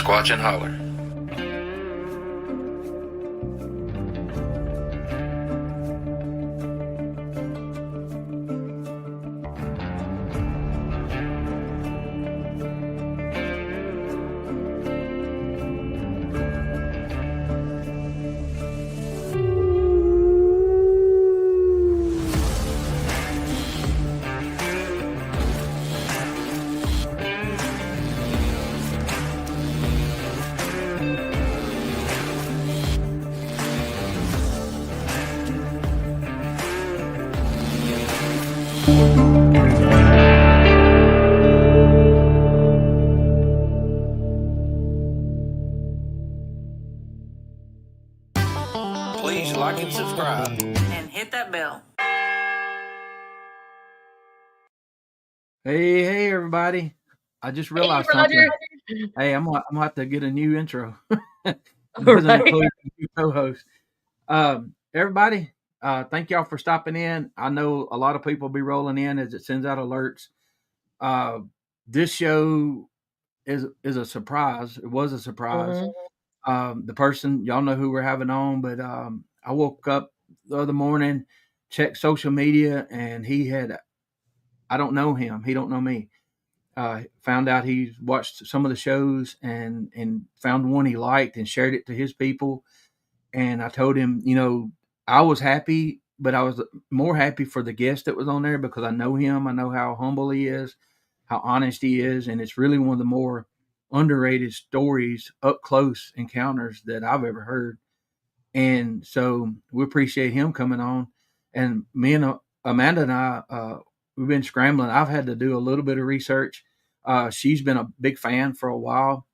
Sasquatch and Holler. Please like and subscribe. And hit that bell. Hey, everybody. I just realized something. Hey, I'm gonna have to get a new intro. Because I'm including a new co-host. Everybody, thank y'all for stopping in. I know a lot of people be rolling in as it sends out alerts. This show is a surprise. It was a surprise. The person, y'all know who we're having on, but I woke up the other morning, checked social media, and I don't know him. He don't know me. Found out he watched some of the shows and found one he liked and shared it to his people. And I told him, I was happy, but I was more happy for the guest that was on there because I know him. I know how humble he is, how honest he is. And it's really one of the more underrated stories, up close encounters that I've ever heard. And so we appreciate him coming on. And me and Amanda and I, we've been scrambling. I've had to do a little bit of research. She's been a big fan for a while,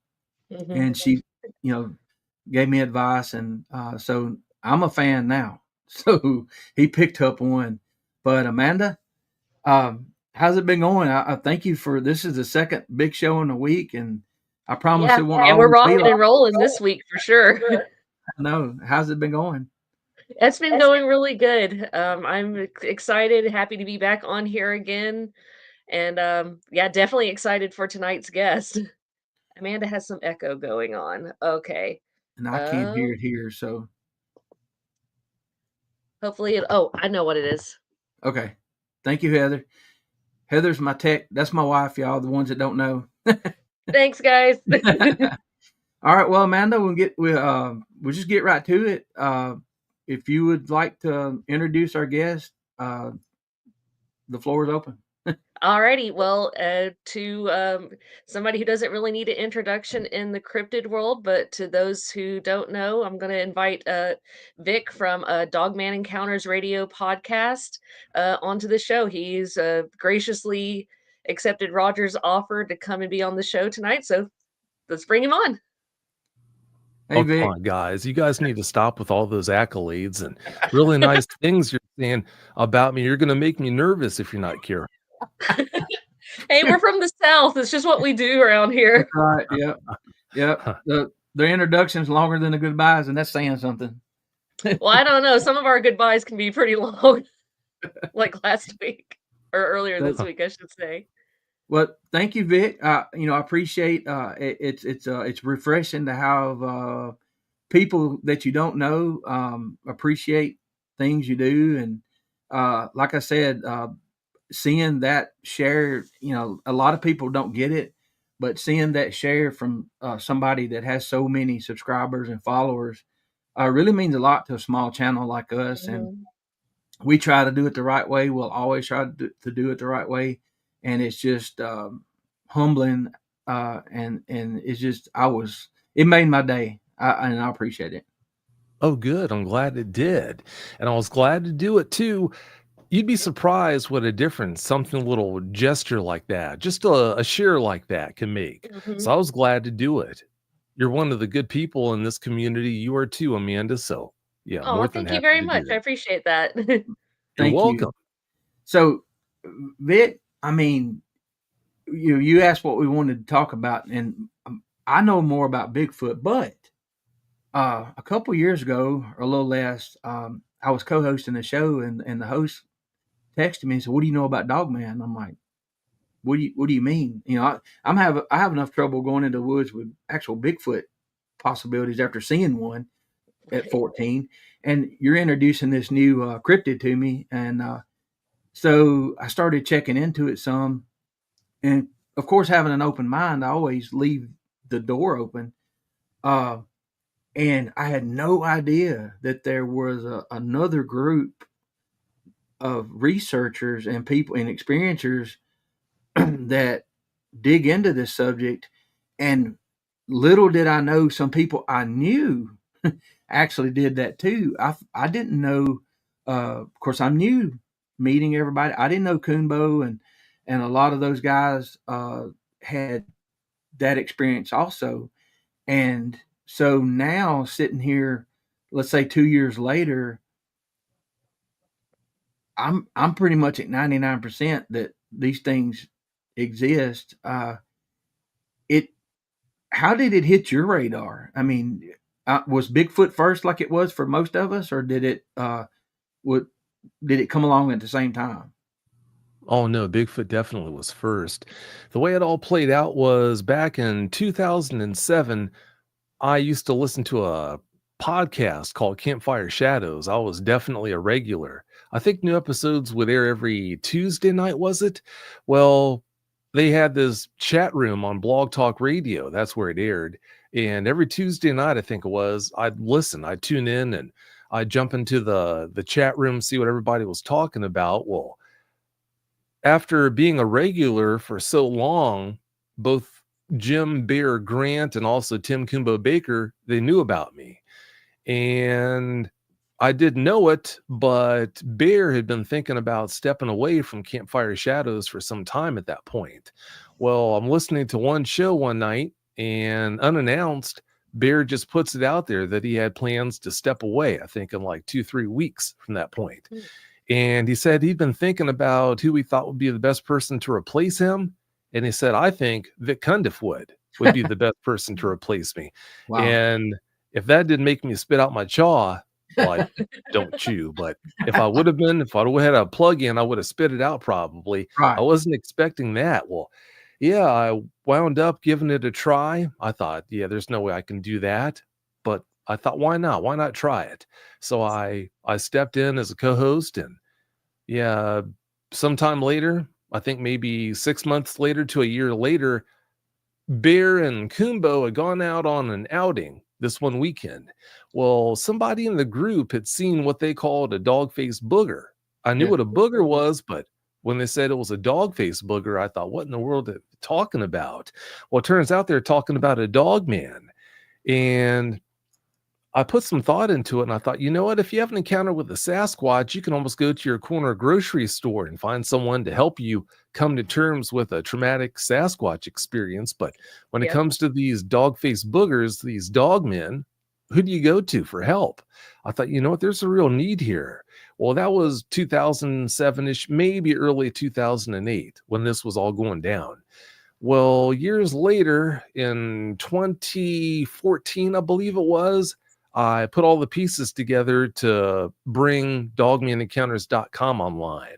and she, gave me advice. And so I'm a fan now. So he picked up one. But Amanda, how's it been going? I thank you for this is the second big show in a week, and I promise it won't. And we're rocking and rolling this week for sure. No, how's it been going? It's been going really good. I'm excited, happy to be back on here again. And definitely excited for tonight's guest. Amanda has some echo going on. Okay. And I can't hear it here, so hopefully I know what it is. Okay. Thank you, Heather. Heather's my tech. That's my wife, y'all, the ones that don't know. Thanks, guys. All right, well, Amanda, we'll just get right to it. If you would like to introduce our guest, the floor is open. Alrighty, well, to somebody who doesn't really need an introduction in the cryptid world, but to those who don't know, I'm going to invite Vic from Dogman Encounters Radio podcast onto the show. He's graciously accepted Roger's offer to come and be on the show tonight, so let's bring him on. Hey, Vic. Come on, guys. You guys need to stop with all those accolades and really nice things you're saying about me. You're going to make me nervous if you're not careful. Hey, we're from the South. It's just what we do around here. That's right. Yep. The introduction's longer than the goodbyes, and that's saying something. Well, I don't know. Some of our goodbyes can be pretty long, like last week or earlier this week, I should say. Well, thank you, Vic. I appreciate it's refreshing to have people that you don't know appreciate things you do, and like I said, seeing that share, a lot of people don't get it, but seeing that share from somebody that has so many subscribers and followers really means a lot to a small channel like us. Mm-hmm. And we try to do it the right way. We'll always try to do it the right way. And it's just humbling. And it's just, it made my day. And I appreciate it. Oh, good. I'm glad it did. And I was glad to do it too. You'd be surprised what a difference something little gesture like that, just a share like that can make. Mm-hmm. So I was glad to do it. You're one of the good people in this community. You are too, Amanda. So yeah. Oh, thank you very much. I appreciate that. You're welcome. You. So Vic, I mean, you asked what we wanted to talk about, and I know more about Bigfoot, but a couple years ago or a little less, I was co-hosting a show, and the host texted me and said, "What do you know about Dogman?" I'm like, what do you mean? You know, I have enough trouble going into the woods with actual Bigfoot possibilities after seeing one at 14, and you're introducing this new cryptid to me, and so I started checking into it some, and of course, having an open mind, I always leave the door open. And I had no idea that there was another group of researchers and people and experiencers that dig into this subject. And little did I know, some people I knew actually did that too. I didn't know. Of course, I'm new meeting everybody. I didn't know Kunbo and a lot of those guys had that experience also. And so now sitting here, let's say 2 years later, I'm pretty much at 99% that these things exist. It How did it hit your radar? I mean, was Bigfoot first like it was for most of us, or did it come along at the same time? Oh no, Bigfoot definitely was first. The way it all played out was back in 2007. I used to listen to a podcast called Campfire Shadows. I was definitely a regular. I think new episodes would air every Tuesday night, was it? Well, they had this chat room on Blog Talk Radio. That's where it aired. And every Tuesday night, I think it was, I'd listen, I'd tune in and I'd jump into the chat room, see what everybody was talking about. Well, after being a regular for so long, both Jim Bear Grant and also Tim Kumbo Baker, they knew about me. And I didn't know it, but Bear had been thinking about stepping away from Campfire Shadows for some time at that point. Well, I'm listening to one show one night, and unannounced, Bear just puts it out there that he had plans to step away, I think in like 2-3 weeks from that point. And he said he'd been thinking about who he thought would be the best person to replace him. And he said, I think Vic Cundiff would be the best person to replace me. Wow. And if that didn't make me spit out my jaw, well, I don't chew, but if I would have had a plug in, I would have spit it out probably. Right. I wasn't expecting that. Well, yeah, I wound up giving it a try. I thought, yeah, there's no way I can do that. But I thought, why not? Why not try it? So I stepped in as a co-host, and yeah, sometime later, I think maybe 6 months later to a year later, Bear and Kumbo had gone out on an outing this one weekend. Well, somebody in the group had seen what they called a dog-faced booger. I knew what a booger was, but when they said it was a dog-faced booger, I thought, what in the world are they talking about? Well, it turns out they're talking about a Dogman. And I put some thought into it, and I thought, you know what? If you have an encounter with a Sasquatch, you can almost go to your corner grocery store and find someone to help you come to terms with a traumatic Sasquatch experience. But when it comes to these dog-faced boogers, these dogmen, who do you go to for help? I thought, you know what? There's a real need here. Well, that was 2007-ish, maybe early 2008 when this was all going down. Well, years later, in 2014, I believe it was, I put all the pieces together to bring dogmanencounters.com online.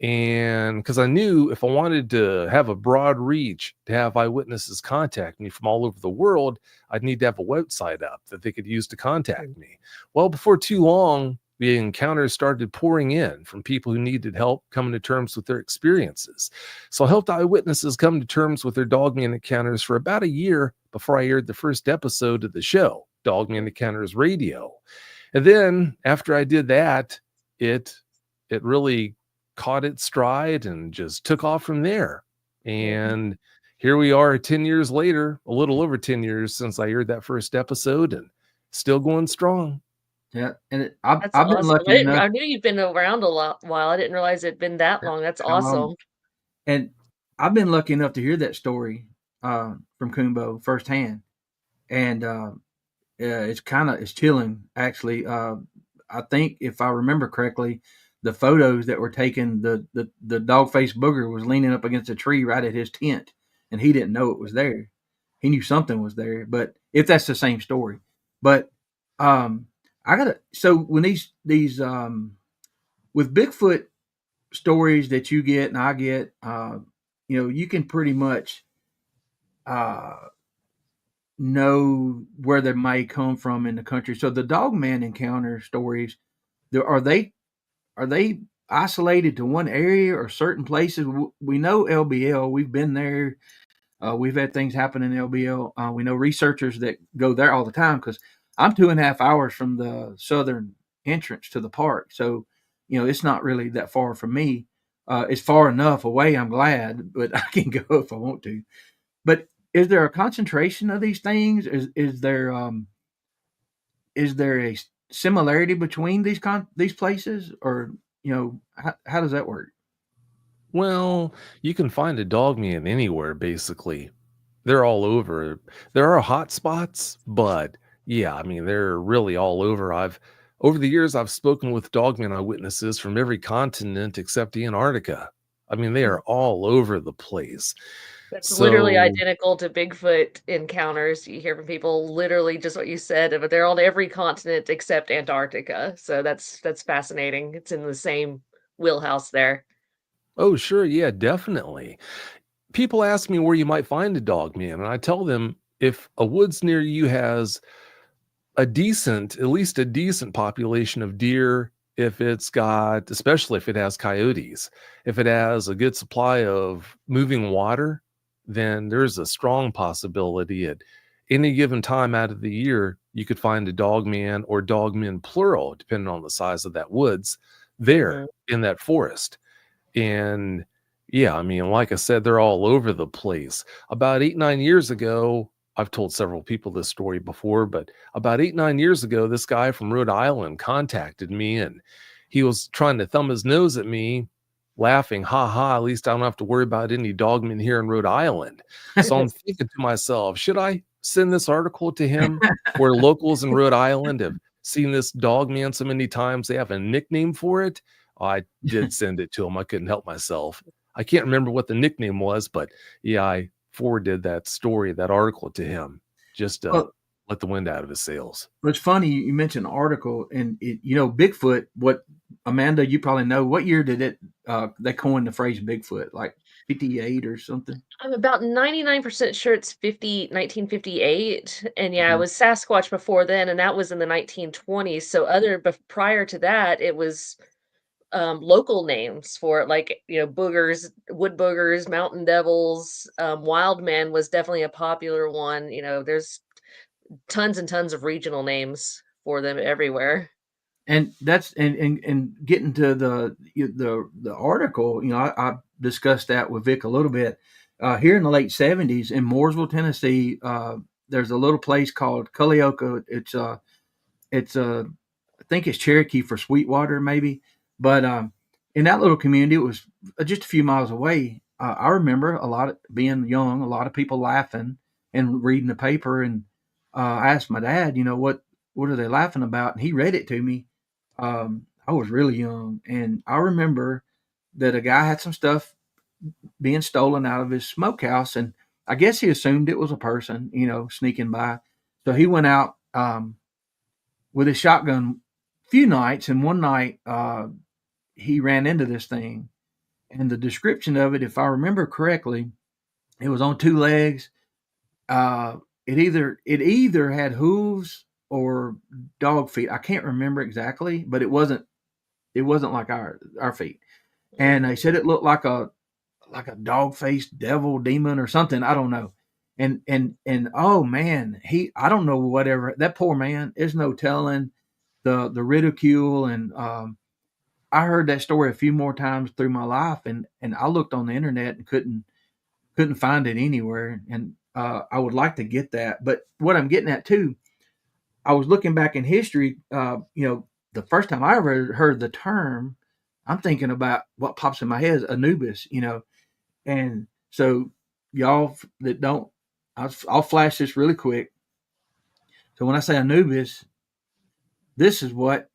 And because I knew if I wanted to have a broad reach, to have eyewitnesses contact me from all over the world, I'd need to have a website up that they could use to contact me. Well, before too long, the encounters started pouring in from people who needed help coming to terms with their experiences. So I helped eyewitnesses come to terms with their Dogman encounters for about a year before I aired the first episode of the show, Dogman Encounters Radio. And then after I did that, it really caught its stride and just took off from there. And here we are 10 years later, a little over 10 years since I aired that first episode, and still going strong. Yeah, and That's I've been awesome. lucky enough. I knew you've been around a while. I didn't realize it'd been that long. That's awesome. And I've been lucky enough to hear that story from Kumbo firsthand. And it's chilling, actually. I think if I remember correctly, the photos that were taken, the dog-faced booger was leaning up against a tree right at his tent, and he didn't know it was there. He knew something was there, but if that's the same story. But so when these with Bigfoot stories that you get and I get, you can pretty much know where they may come from in the country. So the Dogman encounter stories, are they isolated to one area or certain places? We know LBL. We've been there. We've had things happen in LBL. We know researchers that go there all the time because I'm 2.5 hours from the southern entrance to the park. So, it's not really that far from me. It's far enough away, I'm glad, but I can go if I want to. But is there a concentration of these things? Is there a similarity between these places, or how does that work? Well, you can find a dogman anywhere, basically. They're all over. There are hot spots, but yeah, I mean, they're really all over. Over the years, I've spoken with dogman eyewitnesses from every continent except Antarctica. I mean, they are all over the place. That's literally So, identical to Bigfoot encounters. You hear from people literally just what you said, but they're on every continent except Antarctica. So that's fascinating. It's in the same wheelhouse there. oh, sure, yeah, definitely. People ask me where you might find a dogman, and I tell them if a woods near you has at least a decent population of deer, if it's got, especially if it has coyotes, if it has a good supply of moving water, then there's a strong possibility at any given time out of the year, you could find a dogman or dogmen plural, depending on the size of that woods there Mhm. in that forest. And yeah, I mean, like I said, they're all over the place. About 8, 9 years ago, I've told several people this story before, but about 8, 9 years ago, this guy from Rhode Island contacted me and he was trying to thumb his nose at me, laughing, ha ha, at least I don't have to worry about any dogmen here in Rhode Island. So I'm thinking to myself, should I send this article to him where locals in Rhode Island have seen this dogman so many times they have a nickname for it? I did send it to him. I couldn't help myself. I can't remember what the nickname was, but yeah, I forwarded that story, that article to him just to Well, let the wind out of his sails. it's funny you mentioned article, and Bigfoot. What, Amanda, you probably know, what year did it they coined the phrase Bigfoot, like 58 or something? I'm about 99% sure it's 1958. And yeah, it Mhm. was Sasquatch before then, and that was in the 1920s. So prior to that, it was local names for it, like, boogers, wood boogers, mountain devils. Wild man was definitely a popular one. There's tons and tons of regional names for them everywhere. And that's and getting to the article, I discussed that with Vic a little bit. Here in the late 70s in Mooresville, Tennessee, there's a little place called Culleoka. It's I think it's Cherokee for Sweetwater, maybe. But in that little community, it was just a few miles away. I remember a lot of being young, a lot of people laughing and reading the paper. And I asked my dad, what are they laughing about? And he read it to me. I was really young, and I remember that a guy had some stuff being stolen out of his smokehouse, and I guess he assumed it was a person, sneaking by. So he went out with his shotgun few nights, and one night he ran into this thing. And the description of it, if I remember correctly, it was on two legs. Uh, it either had hooves or dog feet. I can't remember exactly, but it wasn't like our feet. And they Mhm. said it looked like a dog faced devil demon or something. I don't know. And oh man, I don't know, whatever, that poor man. There's no telling the ridicule. And I heard that story a few more times through my life, and I looked on the internet and couldn't find it anywhere. And I would like to get that. But what I'm getting at too, I was looking back in history. The first time I ever heard the term, I'm thinking about what pops in my head is Anubis. And so y'all that don't, I'll flash this really quick. So when I say Anubis, this is what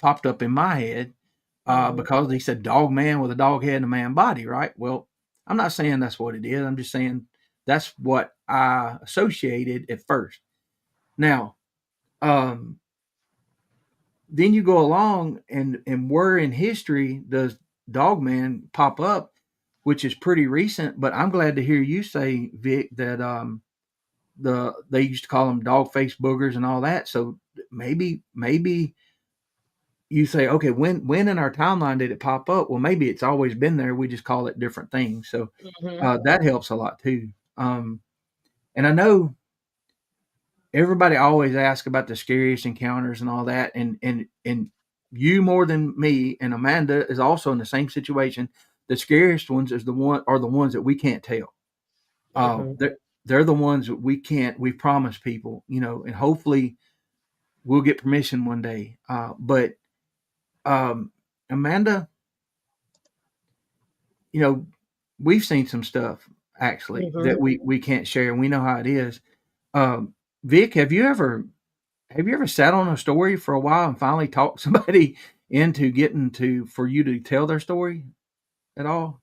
popped up in my head, Mhm. because he said dog man with a dog head and a man body, right? Well, I'm not saying that's what it is. I'm just saying that's what I associated at first. Now, um, then you go along, and where in history does dog man pop up? which is pretty recent. But I'm glad to hear you say, Vic, that they used to call them dog face boogers and all that. So maybe you say, okay, when in our timeline did it pop up? Well, maybe it's always been there. We just call it different things. So that helps a lot too. And I know everybody always asks about the scariest encounters and all that, and you more than me, and Amanda is also in the same situation. The scariest ones are the ones that we can't tell. They're the ones that we promise people, and hopefully we'll get permission one day. But Amanda, we've seen some stuff actually that we can't share, and we know how it is. Vic, have you ever sat on a story for a while and finally talked somebody into for you to tell their story at all?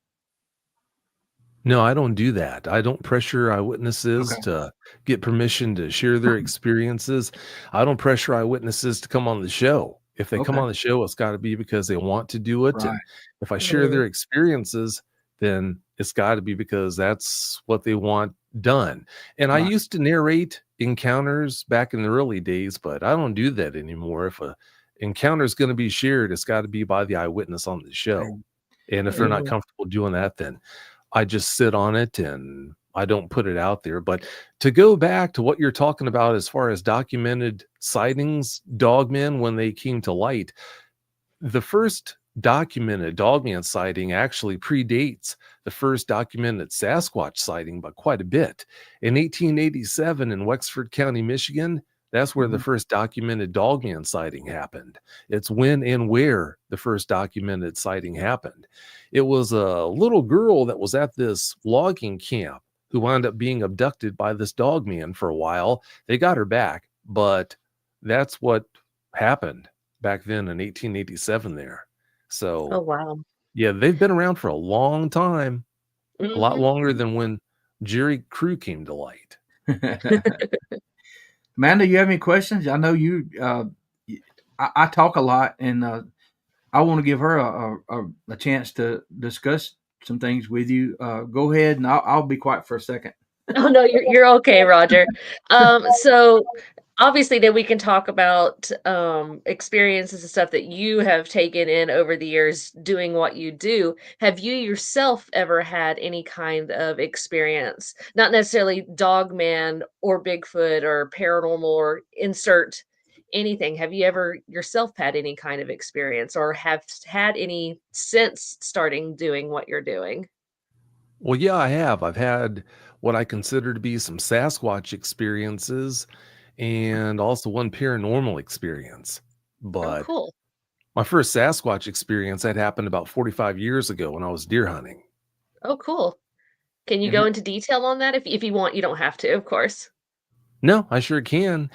No, I don't do that. I don't pressure eyewitnesses to get permission to share their experiences. I don't pressure eyewitnesses to come on the show. If they come on the show, it's got to be because they want to do it. Right. And if I share their experiences, then it's got to be because that's what they want done. And I used to narrate encounters back in the early days, but I don't do that anymore. If a encounter is going to be shared, it's got to be by the eyewitness on the show. And if they're not comfortable doing that, then I just sit on it and I don't put it out there. But to go back to what you're talking about as far as documented sightings, dogmen, when they came to light, the first documented dogman sighting actually predates the first documented Sasquatch sighting by quite a bit. In 1887 in Wexford County, Michigan, that's where the first documented dogman sighting happened. It's when and where the first documented sighting happened. It was a little girl that was at this logging camp who wound up being abducted by this dogman for a while. They got her back, but that's what happened back then in 1887 there. So, oh wow, yeah, they've been around for a long time, a lot longer than when Jerry Crew came to light. Amanda, you have any questions? I know you. I talk a lot, and I want to give her a chance to discuss some things with you. Go ahead, and I'll be quiet for a second. Oh no, you're okay, Roger. So obviously then we can talk about experiences and stuff that you have taken in over the years doing what you do. Have you yourself ever had any kind of experience, not necessarily dogman or Bigfoot or paranormal or insert anything? Have you ever yourself had any kind of experience or have had any since starting doing what you're doing? Well, yeah, I have. I've had what I consider to be some Sasquatch experiences and also one paranormal experience. Oh, But cool. my first Sasquatch experience had happened about 45 years ago when I was deer hunting. Oh, cool. Can you And go into detail on that if you want? You don't have to, of course. No, I sure can.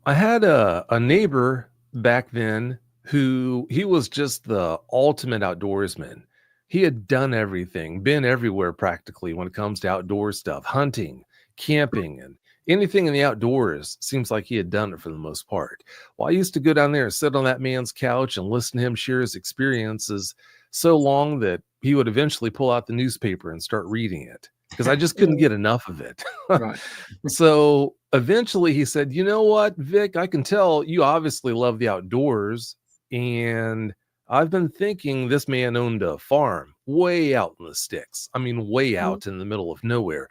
I had a neighbor back then who he was just the ultimate outdoorsman. He had done everything, been everywhere practically when it comes to outdoor stuff, hunting, camping, and anything in the outdoors. Seems like he had done it for the most part. Well, I used to go down there and sit on that man's couch and listen to him share his experiences so long that he would eventually pull out the newspaper and start reading it because I just couldn't get enough of it. right. So eventually he said, you know what, Vic, I can tell you obviously love the outdoors. And I've been thinking this man owned a farm way out in the sticks. I mean, way out in the middle of nowhere.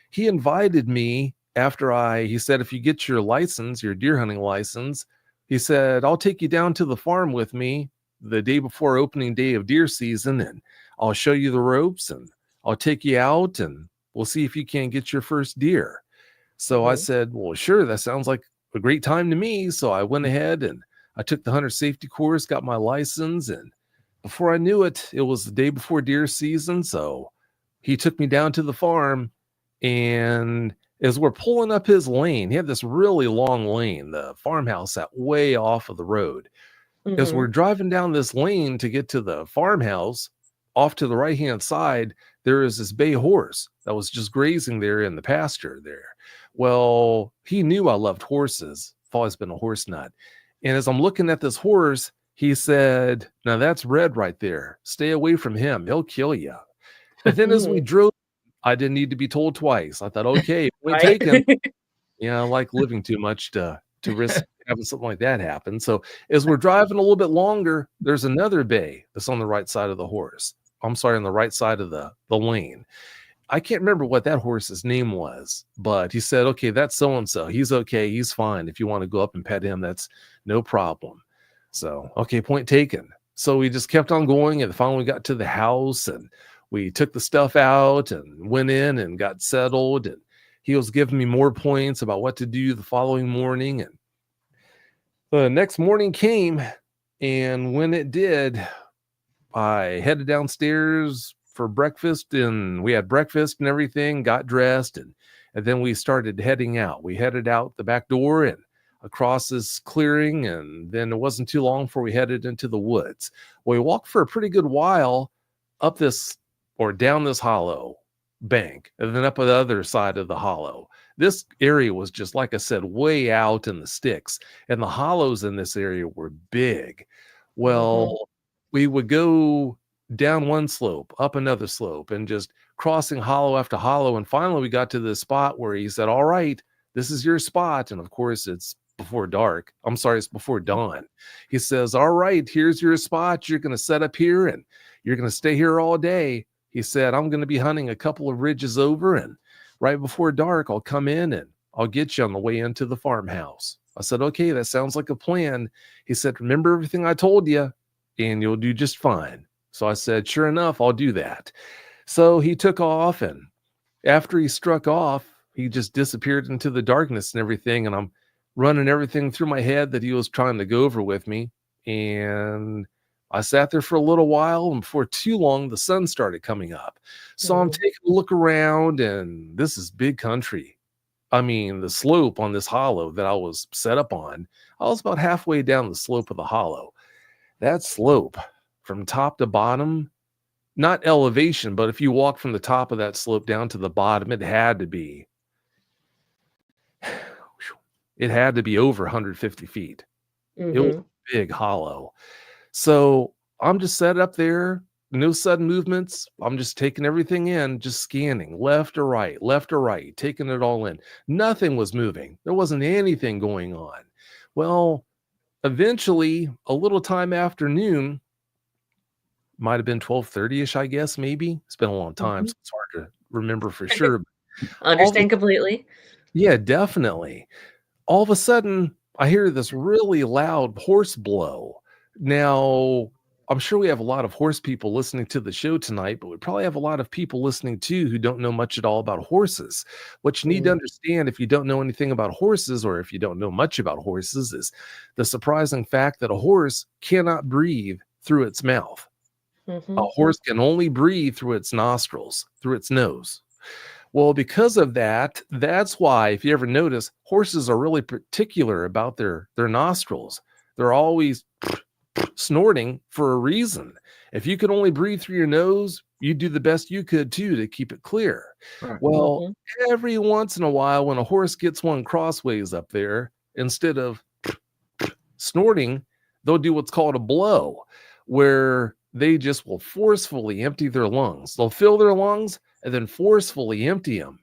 He invited me after he said, if you get your license, your deer hunting license, he said, I'll take you down to the farm with me the day before opening day of deer season. And I'll show you the ropes and I'll take you out and we'll see if you can get your first deer. So I said, well, sure, that sounds like a great time to me. So I went ahead and I took the hunter safety course, got my license. And before I knew it, it was the day before deer season. So he took me down to the farm. And as we're pulling up his lane, he had this really long lane, the farmhouse sat way off of the road. As we're driving down this lane to get to the farmhouse, off to the right-hand side, there is this bay horse that was just grazing there in the pasture there. Well, he knew I loved horses. I've always been a horse nut. And as I'm looking at this horse, he said, now that's Red right there. Stay away from him. He'll kill you. And then as we drove, I didn't need to be told twice. I thought, okay, point Right? taken. Yeah, I like living too much to risk having something like that happen. So as we're driving a little bit longer, there's another bay that's on the right side of the horse. I'm sorry, on the right side of the lane. I can't remember what that horse's name was, but he said, okay, that's so-and-so. He's okay. He's fine. If you want to go up and pet him, that's no problem. So, okay, point taken. So we just kept on going, and finally we got to the house, and we took the stuff out and went in and got settled, and he was giving me more points about what to do the following morning. And the next morning came, and when it did, I headed downstairs for breakfast, and we had breakfast and everything, got dressed, and then we started heading out. We headed out the back door and across this clearing, and then it wasn't too long before we headed into the woods. We walked for a pretty good while up this or down this hollow bank, and then up the other side of the hollow. This area was just, like I said, way out in the sticks, and the hollows in this area were big. Well, we would go down one slope, up another slope, and just crossing hollow after hollow. And finally we got to the spot where he said, all right, this is your spot. And of course it's before dark. I'm sorry, it's before dawn. He says, all right, here's your spot. You're going to set up here and you're going to stay here all day. He said, I'm going to be hunting a couple of ridges over, and right before dark, I'll come in and I'll get you on the way into the farmhouse. I said, okay, that sounds like a plan. He said, remember everything I told you and you'll do just fine. So I said, sure enough, I'll do that. So he took off, and after he struck off, he just disappeared into the darkness and everything. And I'm running everything through my head that he was trying to go over with me. And I sat there for a little while, and before too long, the sun started coming up. So I'm taking a look around, and this is big country. I mean, the slope on this hollow that I was set up on, I was about halfway down the slope of the hollow. That slope from top to bottom, not elevation, but if you walk from the top of that slope down to the bottom, it had to be over 150 feet. It was a big hollow. So I'm just set up there, no sudden movements. I'm just taking everything in, just scanning left or right, taking it all in. Nothing was moving. There wasn't anything going on. Well, eventually, a little time after noon, might have been 12:30-ish, I guess, maybe. It's been a long time, so it's hard to remember for sure. Understand completely. Yeah, definitely. All of a sudden, I hear this really loud horse blow. Now, I'm sure we have a lot of horse people listening to the show tonight, but we probably have a lot of people listening too who don't know much at all about horses. What you need to understand, if you don't know anything about horses, or if you don't know much about horses, is the surprising fact that a horse cannot breathe through its mouth. A horse can only breathe through its nostrils, through its nose. Well, because of that, that's why, if you ever notice, horses are really particular about their nostrils. They're always snorting for a reason. If you could only breathe through your nose, you'd do the best you could too to keep it clear. Right. Well, every once in a while, when a horse gets one crossways up there, instead of snorting, they'll do what's called a blow, where they just will forcefully empty their lungs. They'll fill their lungs and then forcefully empty them.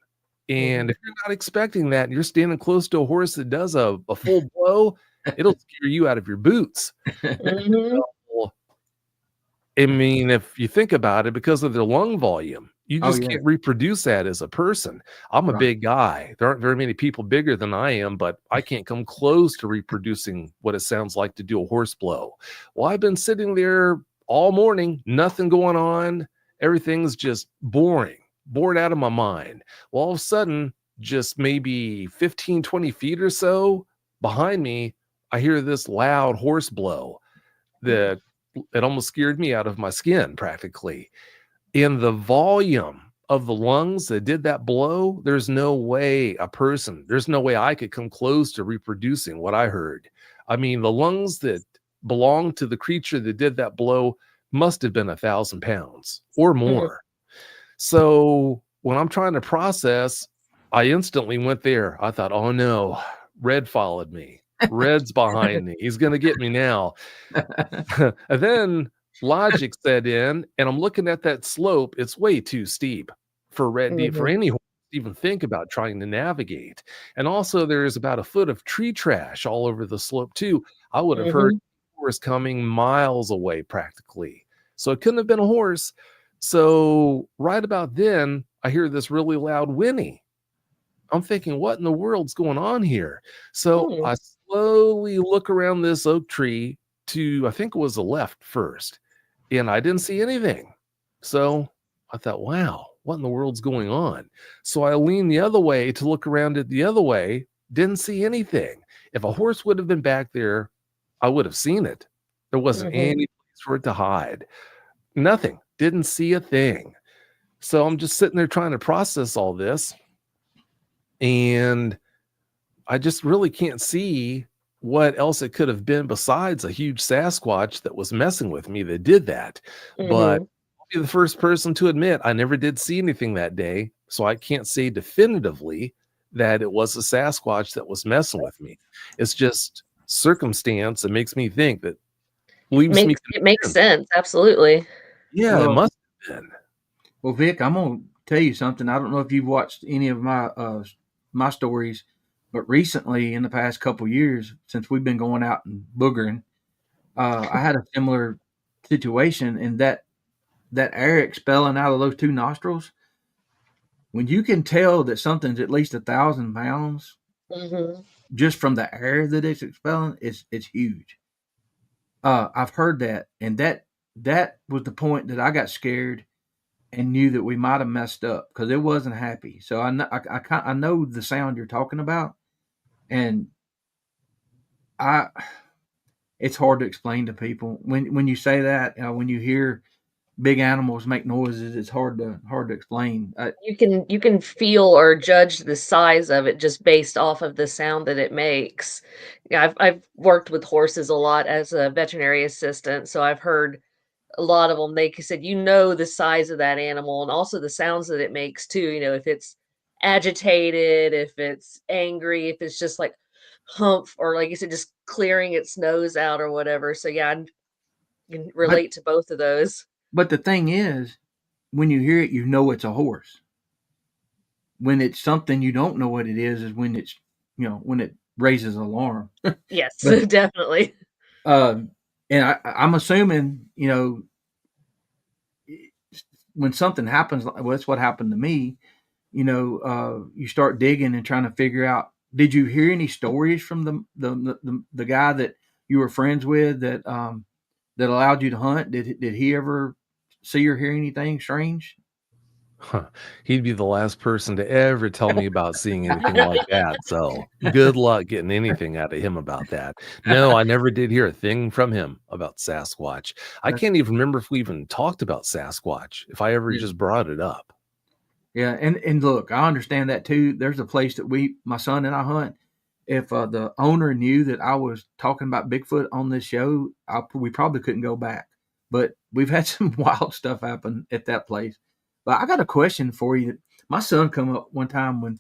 And if you're not expecting that, and you're standing close to a horse that does a full blow, it'll scare you out of your boots. So, I mean, if you think about it, because of their lung volume, you just can't reproduce that as a person. I'm a big guy. There aren't very many people bigger than I am, but I can't come close to reproducing what it sounds like to do a horse blow. Well, I've been sitting there all morning, nothing going on. Everything's just bored out of my mind. Well, all of a sudden, just maybe 15, 20 feet or so behind me, I hear this loud horse blow that it almost scared me out of my skin practically. In the volume of the lungs that did that blow, there's no way I could come close to reproducing what I heard. I mean, the lungs that belonged to the creature that did that blow must have been 1,000 pounds or more. So when I'm trying to process, I instantly went there. I thought, oh no, Red followed me. Red's behind me. He's going to get me now. And then logic set in, and I'm looking at that slope. It's way too steep for any horse to even think about trying to navigate. And also, there's about a foot of tree trash all over the slope too. I would have heard a horse coming miles away practically. So it couldn't have been a horse. So right about then, I hear this really loud whinny. I'm thinking, what in the world's going on here? So I slowly look around this oak tree to, I think it was the left first, and I didn't see anything. So I thought, wow, what in the world's going on? So I leaned the other way to look around it the other way, didn't see anything. If a horse would have been back there, I would have seen it. There wasn't any place for it to hide. Nothing. Didn't see a thing. So I'm just sitting there trying to process all this. And I just really can't see what else it could have been besides a huge Sasquatch that was messing with me that did that. But I'll be the first person to admit I never did see anything that day. So I can't say definitively that it was a Sasquatch that was messing with me. It's just circumstance that makes me think that it makes sense. Absolutely. Yeah, Well, it must have been. Well, Vic, I'm gonna tell you something. I don't know if you've watched any of my stories, but recently, in the past couple years, since we've been going out and boogering, I had a similar situation in that air expelling out of those two nostrils. When you can tell that something's at least 1,000 pounds just from the air that it's expelling, it's huge. I've heard that, and that was the point that I got scared and knew that we might have messed up because it wasn't happy. So I know the sound you're talking about, and it's hard to explain to people when you say that. When you hear big animals make noises, it's hard to explain. You can feel or judge the size of it just based off of the sound that it makes. Yeah, I've worked with horses a lot as a veterinary assistant, so I've heard a lot of them. They said, the size of that animal and also the sounds that it makes too. If it's agitated, if it's angry, if it's just like humph, or like you said, just clearing its nose out or whatever. So yeah, I can relate to both of those. But the thing is, when you hear it, you know it's a horse. When it's something you don't know what it is when it's, when it raises alarm. Yes, definitely. And I'm assuming, when something happens, well, that's what happened to me. You start digging and trying to figure out. Did you hear any stories from the guy that you were friends with that allowed you to hunt? Did he ever see or hear anything strange? He'd be the last person to ever tell me about seeing anything like that. So good luck getting anything out of him about that. No, I never did hear a thing from him about Sasquatch. I can't even remember if we even talked about Sasquatch, if I ever just brought it up. Yeah, and look, I understand that too. There's a place that my son and I hunt. If the owner knew that I was talking about Bigfoot on this show, we probably couldn't go back. But we've had some wild stuff happen at that place. But I got a question for you. My son come up one time when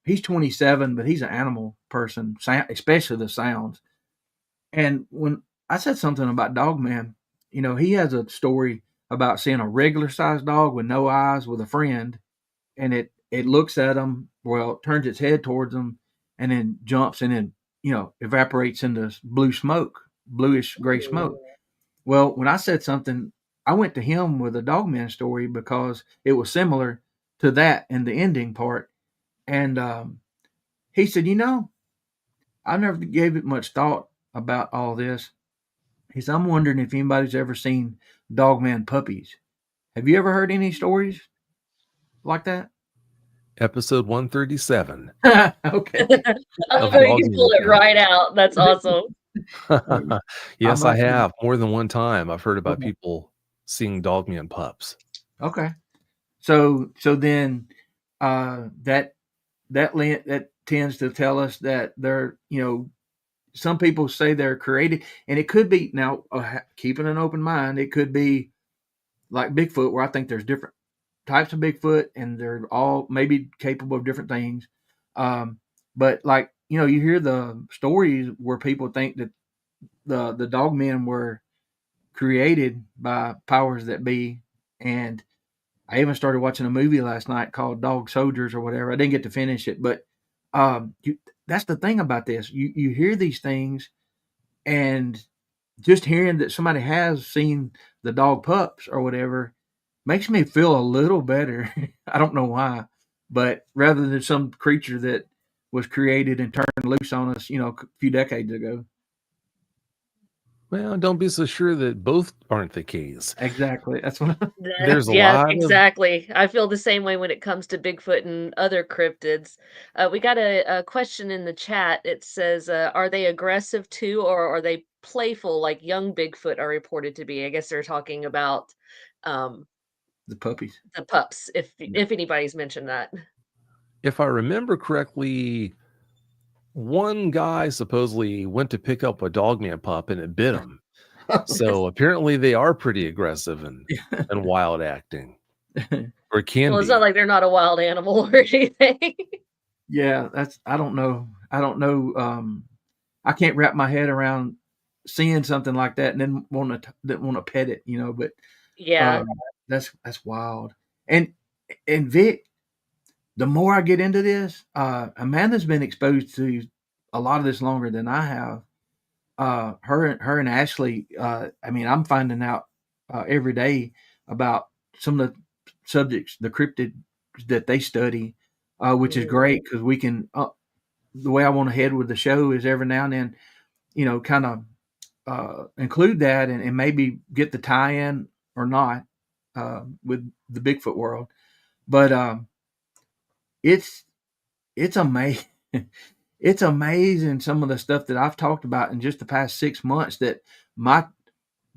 he's 27, but he's an animal person, especially the sounds. And when I said something about Dogman, he has a story about seeing a regular sized dog with no eyes with a friend, and it looks at him, turns its head towards him, and then jumps and then, evaporates into bluish gray smoke. Well, when I said something, I went to him with a Dogman story because it was similar to that in the ending part. And he said, I never gave it much thought about all this. He said, I'm wondering if anybody's ever seen Dogman puppies. Have you ever heard any stories like that? Episode 137. Okay. I love how you can pull it right out. That's awesome. Yes, I have. More than one time I've heard about people seeing Dogman pups. Okay. So then that tends to tell us that they're, some people say they're created, and it could be, now keeping an open mind, it could be like Bigfoot, where I think there's different types of Bigfoot and they're all maybe capable of different things. But like, you hear the stories where people think that the Dogmen were created by powers that be. And I even started watching a movie last night called Dog Soldiers or whatever. I didn't get to finish it, but that's the thing about this. You hear these things, and just hearing that somebody has seen the dog pups or whatever makes me feel a little better. I don't know why, but rather than some creature that was created and turned loose on us, a few decades ago. Well, don't be so sure that both aren't the case. Exactly. That's what. There's a lot of exactly. I feel the same way when it comes to Bigfoot and other cryptids. We got a question in the chat. It says, are they aggressive too, or are they playful like young Bigfoot are reported to be? I guess they're talking about the puppies. The pups, if anybody's mentioned that. If I remember correctly, one guy supposedly went to pick up a Dogman pup and it bit him. So apparently they are pretty aggressive and wild acting. Or can Well, it's be. not like they're not a wild animal or anything. Yeah, I don't know. I can't wrap my head around seeing something like that and then want to pet it, but yeah. That's wild. And Vic, the more I get into this, Amanda's been exposed to a lot of this longer than I have. Her and Ashley. I'm finding out every day about some of the subjects, the cryptid that they study, which is great because we can. The way I want to head with the show is every now and then, kind of include that and maybe get the tie-in or not with the Bigfoot world, but it's amazing. It's amazing some of the stuff that I've talked about in just the past 6 months that my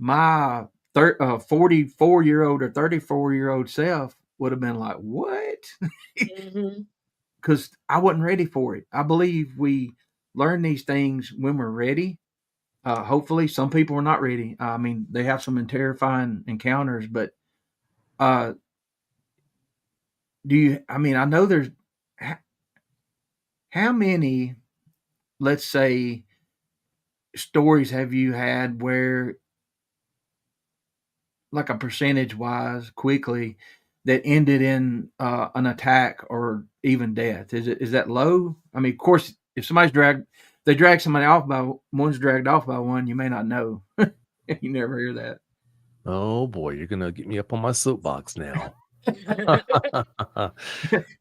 44-year-old or 34-year-old self would have been like, what? Because I wasn't ready for it. I believe we learn these things when we're ready. Hopefully, some people are not ready. They have some terrifying encounters, but I know there's how many, let's say, stories have you had where, like a percentage wise, quickly, that ended in an attack or even death? Is that low? Of course, if somebody's drag somebody off by one's dragged off by one, you may not know. You never hear that. Oh boy, you're gonna get me up on my soapbox now.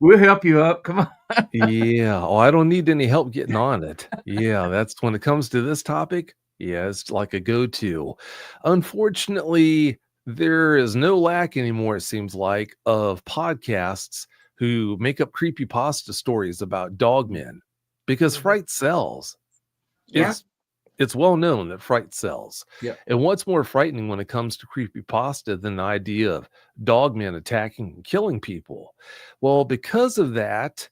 We'll help you up. Come on. Yeah. Oh, I don't need any help getting on it. Yeah, that's when it comes to this topic. Yeah, it's like a go-to. Unfortunately, there is no lack anymore, it seems like, of podcasts who make up creepypasta stories about dogmen because fright sells. Yeah. It's well known that fright sells. Yeah. And what's more frightening when it comes to creepypasta than the idea of dogmen attacking and killing people? Well, because of that,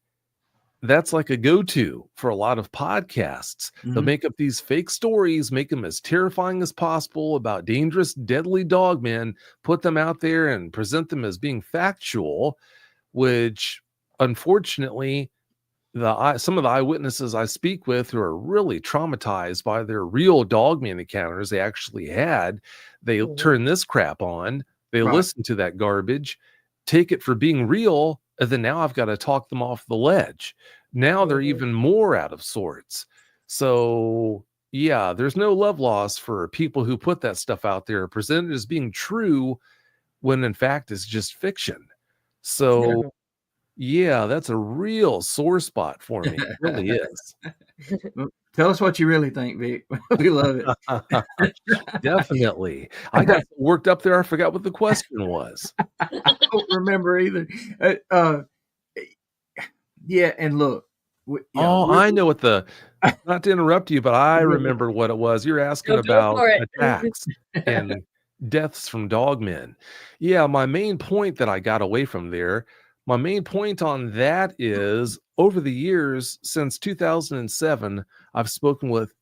that's like a go-to for a lot of podcasts. They'll make up these fake stories, make them as terrifying as possible about dangerous, deadly dogmen, put them out there and present them as being factual, which unfortunately some of the eyewitnesses I speak with who are really traumatized by their real dogman encounters they actually had, they turn this crap on, they listen to that garbage, take it for being real, and then now I've got to talk them off the ledge. Now they're even more out of sorts. So yeah, there's no love loss for people who put that stuff out there, presented as being true, when in fact it's just fiction. So yeah, that's a real sore spot for me. It really is. Tell us what you really think, Vic. We love it. Definitely. I got worked up there. I forgot what the question was. I don't remember either. Yeah, and look. I know what not to interrupt you, but I remember what it was. You're asking about attacks and deaths from dogmen. Yeah, my main point that I got away from there, my main point on that is, over the years, since 2007, I've spoken with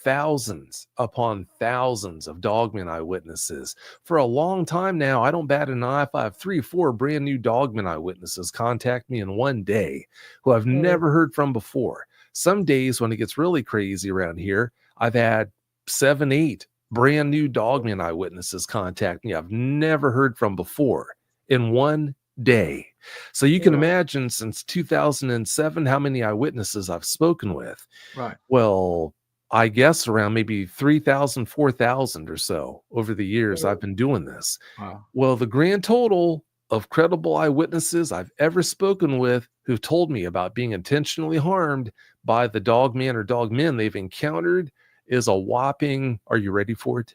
thousands upon thousands of dogman eyewitnesses. For a long time now, I don't bat an eye if I have 3 or 4 brand new dogman eyewitnesses contact me in one day who I've never heard from before. Some days when it gets really crazy around here, I've had 7, 8 brand new Dogman eyewitnesses contact me I've never heard from before in one day. So you can imagine since 2007 how many eyewitnesses I've spoken with. Right. Well, I guess around maybe 3,000, 4,000 or so over the years I've been doing this. Wow. Well, the grand total of credible eyewitnesses I've ever spoken with who've told me about being intentionally harmed by the dogman or dogmen they've encountered is a whopping, are you ready for it?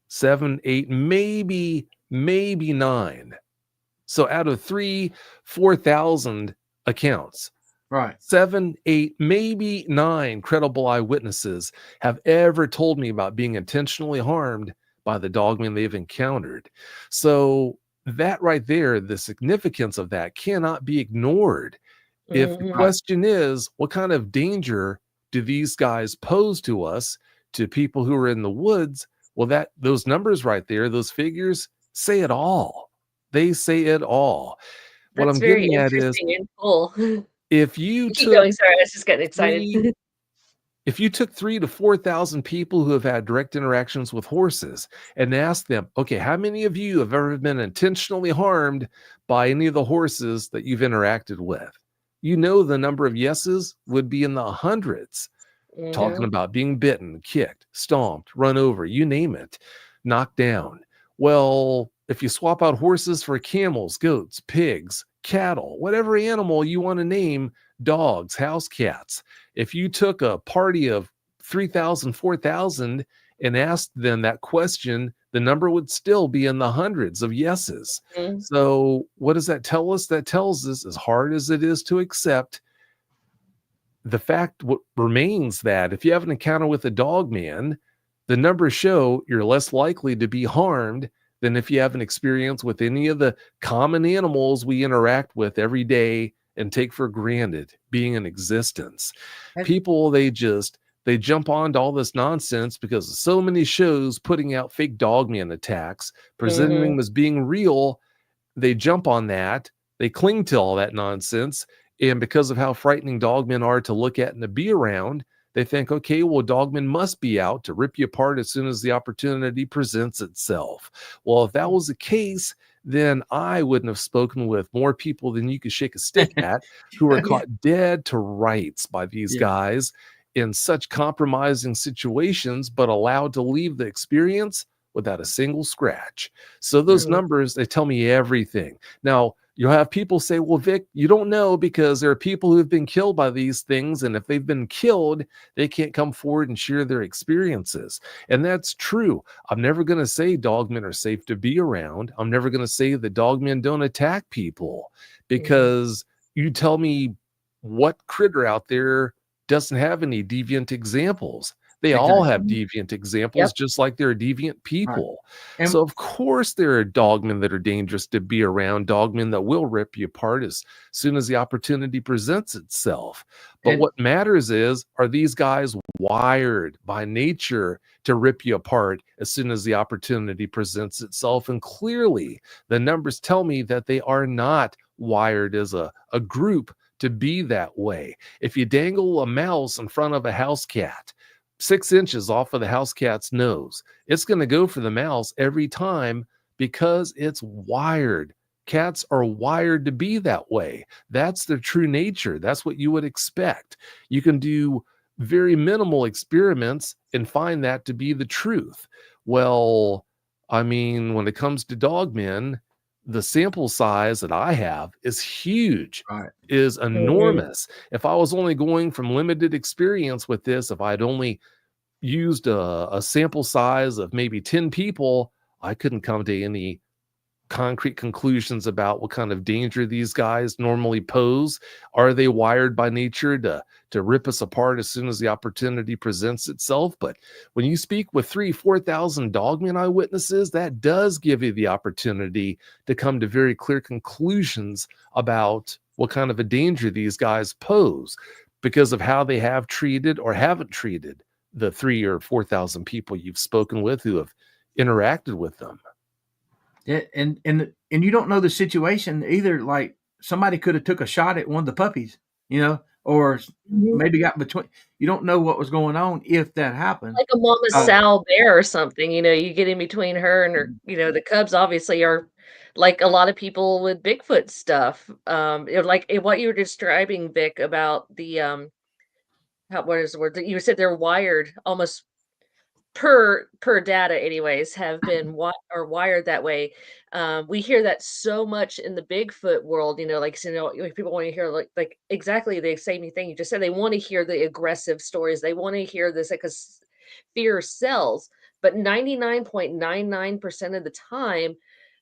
7, 8, maybe 9. So out of 4,000 accounts, Right. 7, 8, maybe 9 credible eyewitnesses have ever told me about being intentionally harmed by the dogman they've encountered. So that right there, the significance of that cannot be ignored. If the question is, what kind of danger do these guys pose to us, to people who are in the woods? Well, those numbers right there, those figures say it all. They say it all. What That's I'm very getting at is, interesting and cool. if you Keep took going. Sorry, I was just getting excited. if you took 3,000 to 4,000 people who have had direct interactions with horses and asked them, okay, how many of you have ever been intentionally harmed by any of the horses that you've interacted with? You know, the number of yeses would be in the hundreds, talking about being bitten, kicked, stomped, run over, you name it, knocked down. Well, if you swap out horses for camels, goats, pigs, cattle, whatever animal you want to name, dogs, house cats, if you took a party of 3,000, 4,000 and asked them that question, the number would still be in the hundreds of yeses. So what does that tell us? That tells us, as hard as it is to accept, the fact what remains that if you have an encounter with a dogman, the numbers show you're less likely to be harmed than if you have an experience with any of the common animals we interact with every day and take for granted being in existence. People, they jump onto all this nonsense because of so many shows putting out fake dogman attacks, presenting them as being real. They jump on that. They cling to all that nonsense. And because of how frightening dogmen are to look at and to be around, they think, okay, well, dogmen must be out to rip you apart as soon as the opportunity presents itself. Well, if that was the case, then I wouldn't have spoken with more people than you could shake a stick at who are caught dead to rights by these guys in such compromising situations, but allowed to leave the experience without a single scratch. So those numbers, they tell me everything. Now, you'll have people say, well, Vic, you don't know because there are people who have been killed by these things. And if they've been killed, they can't come forward and share their experiences. And that's true. I'm never going to say dogmen are safe to be around. I'm never going to say that dogmen don't attack people, because you tell me what critter out there doesn't have any deviant examples. They all have deviant examples, just like there are deviant people. Right. So, of course, there are dogmen that are dangerous to be around, dogmen that will rip you apart as soon as the opportunity presents itself. But what matters is, are these guys wired by nature to rip you apart as soon as the opportunity presents itself? And clearly, the numbers tell me that they are not wired as a group to be that way. If you dangle a mouse in front of a house cat 6 inches off of the house cat's nose, it's going to go for the mouse every time because it's wired. Cats are wired to be that way. That's their true nature. That's what you would expect. You can do very minimal experiments and find that to be the truth. Well, I mean, when it comes to dogmen, the sample size that I have is huge, is enormous. If I was only going from limited experience with this, if I'd only used a sample size of maybe 10 people, I couldn't come to any concrete conclusions about what kind of danger these guys normally pose. Are they wired by nature to rip us apart as soon as the opportunity presents itself? But when you speak with 4,000 dogman eyewitnesses, that does give you the opportunity to come to very clear conclusions about what kind of a danger these guys pose because of how they have treated or haven't treated the 3,000 or 4,000 people you've spoken with who have interacted with them. Yeah, and you don't know the situation either. Like somebody could have took a shot at one of the puppies, you know, or Mhm. maybe got between. You don't know what was going on if that happened. Like a mama Uh, sow bear or something, you get in between her and her, the cubs obviously are like a lot of people with Bigfoot stuff. What you were describing, Vic, about the what is the word that you said they're wired almost per data anyways have been wired that way. We hear that so much in the Bigfoot world, like like people want to hear like exactly the same thing you just said. They want to hear the aggressive stories. They want to hear this because fear sells. But 99.99% of the time,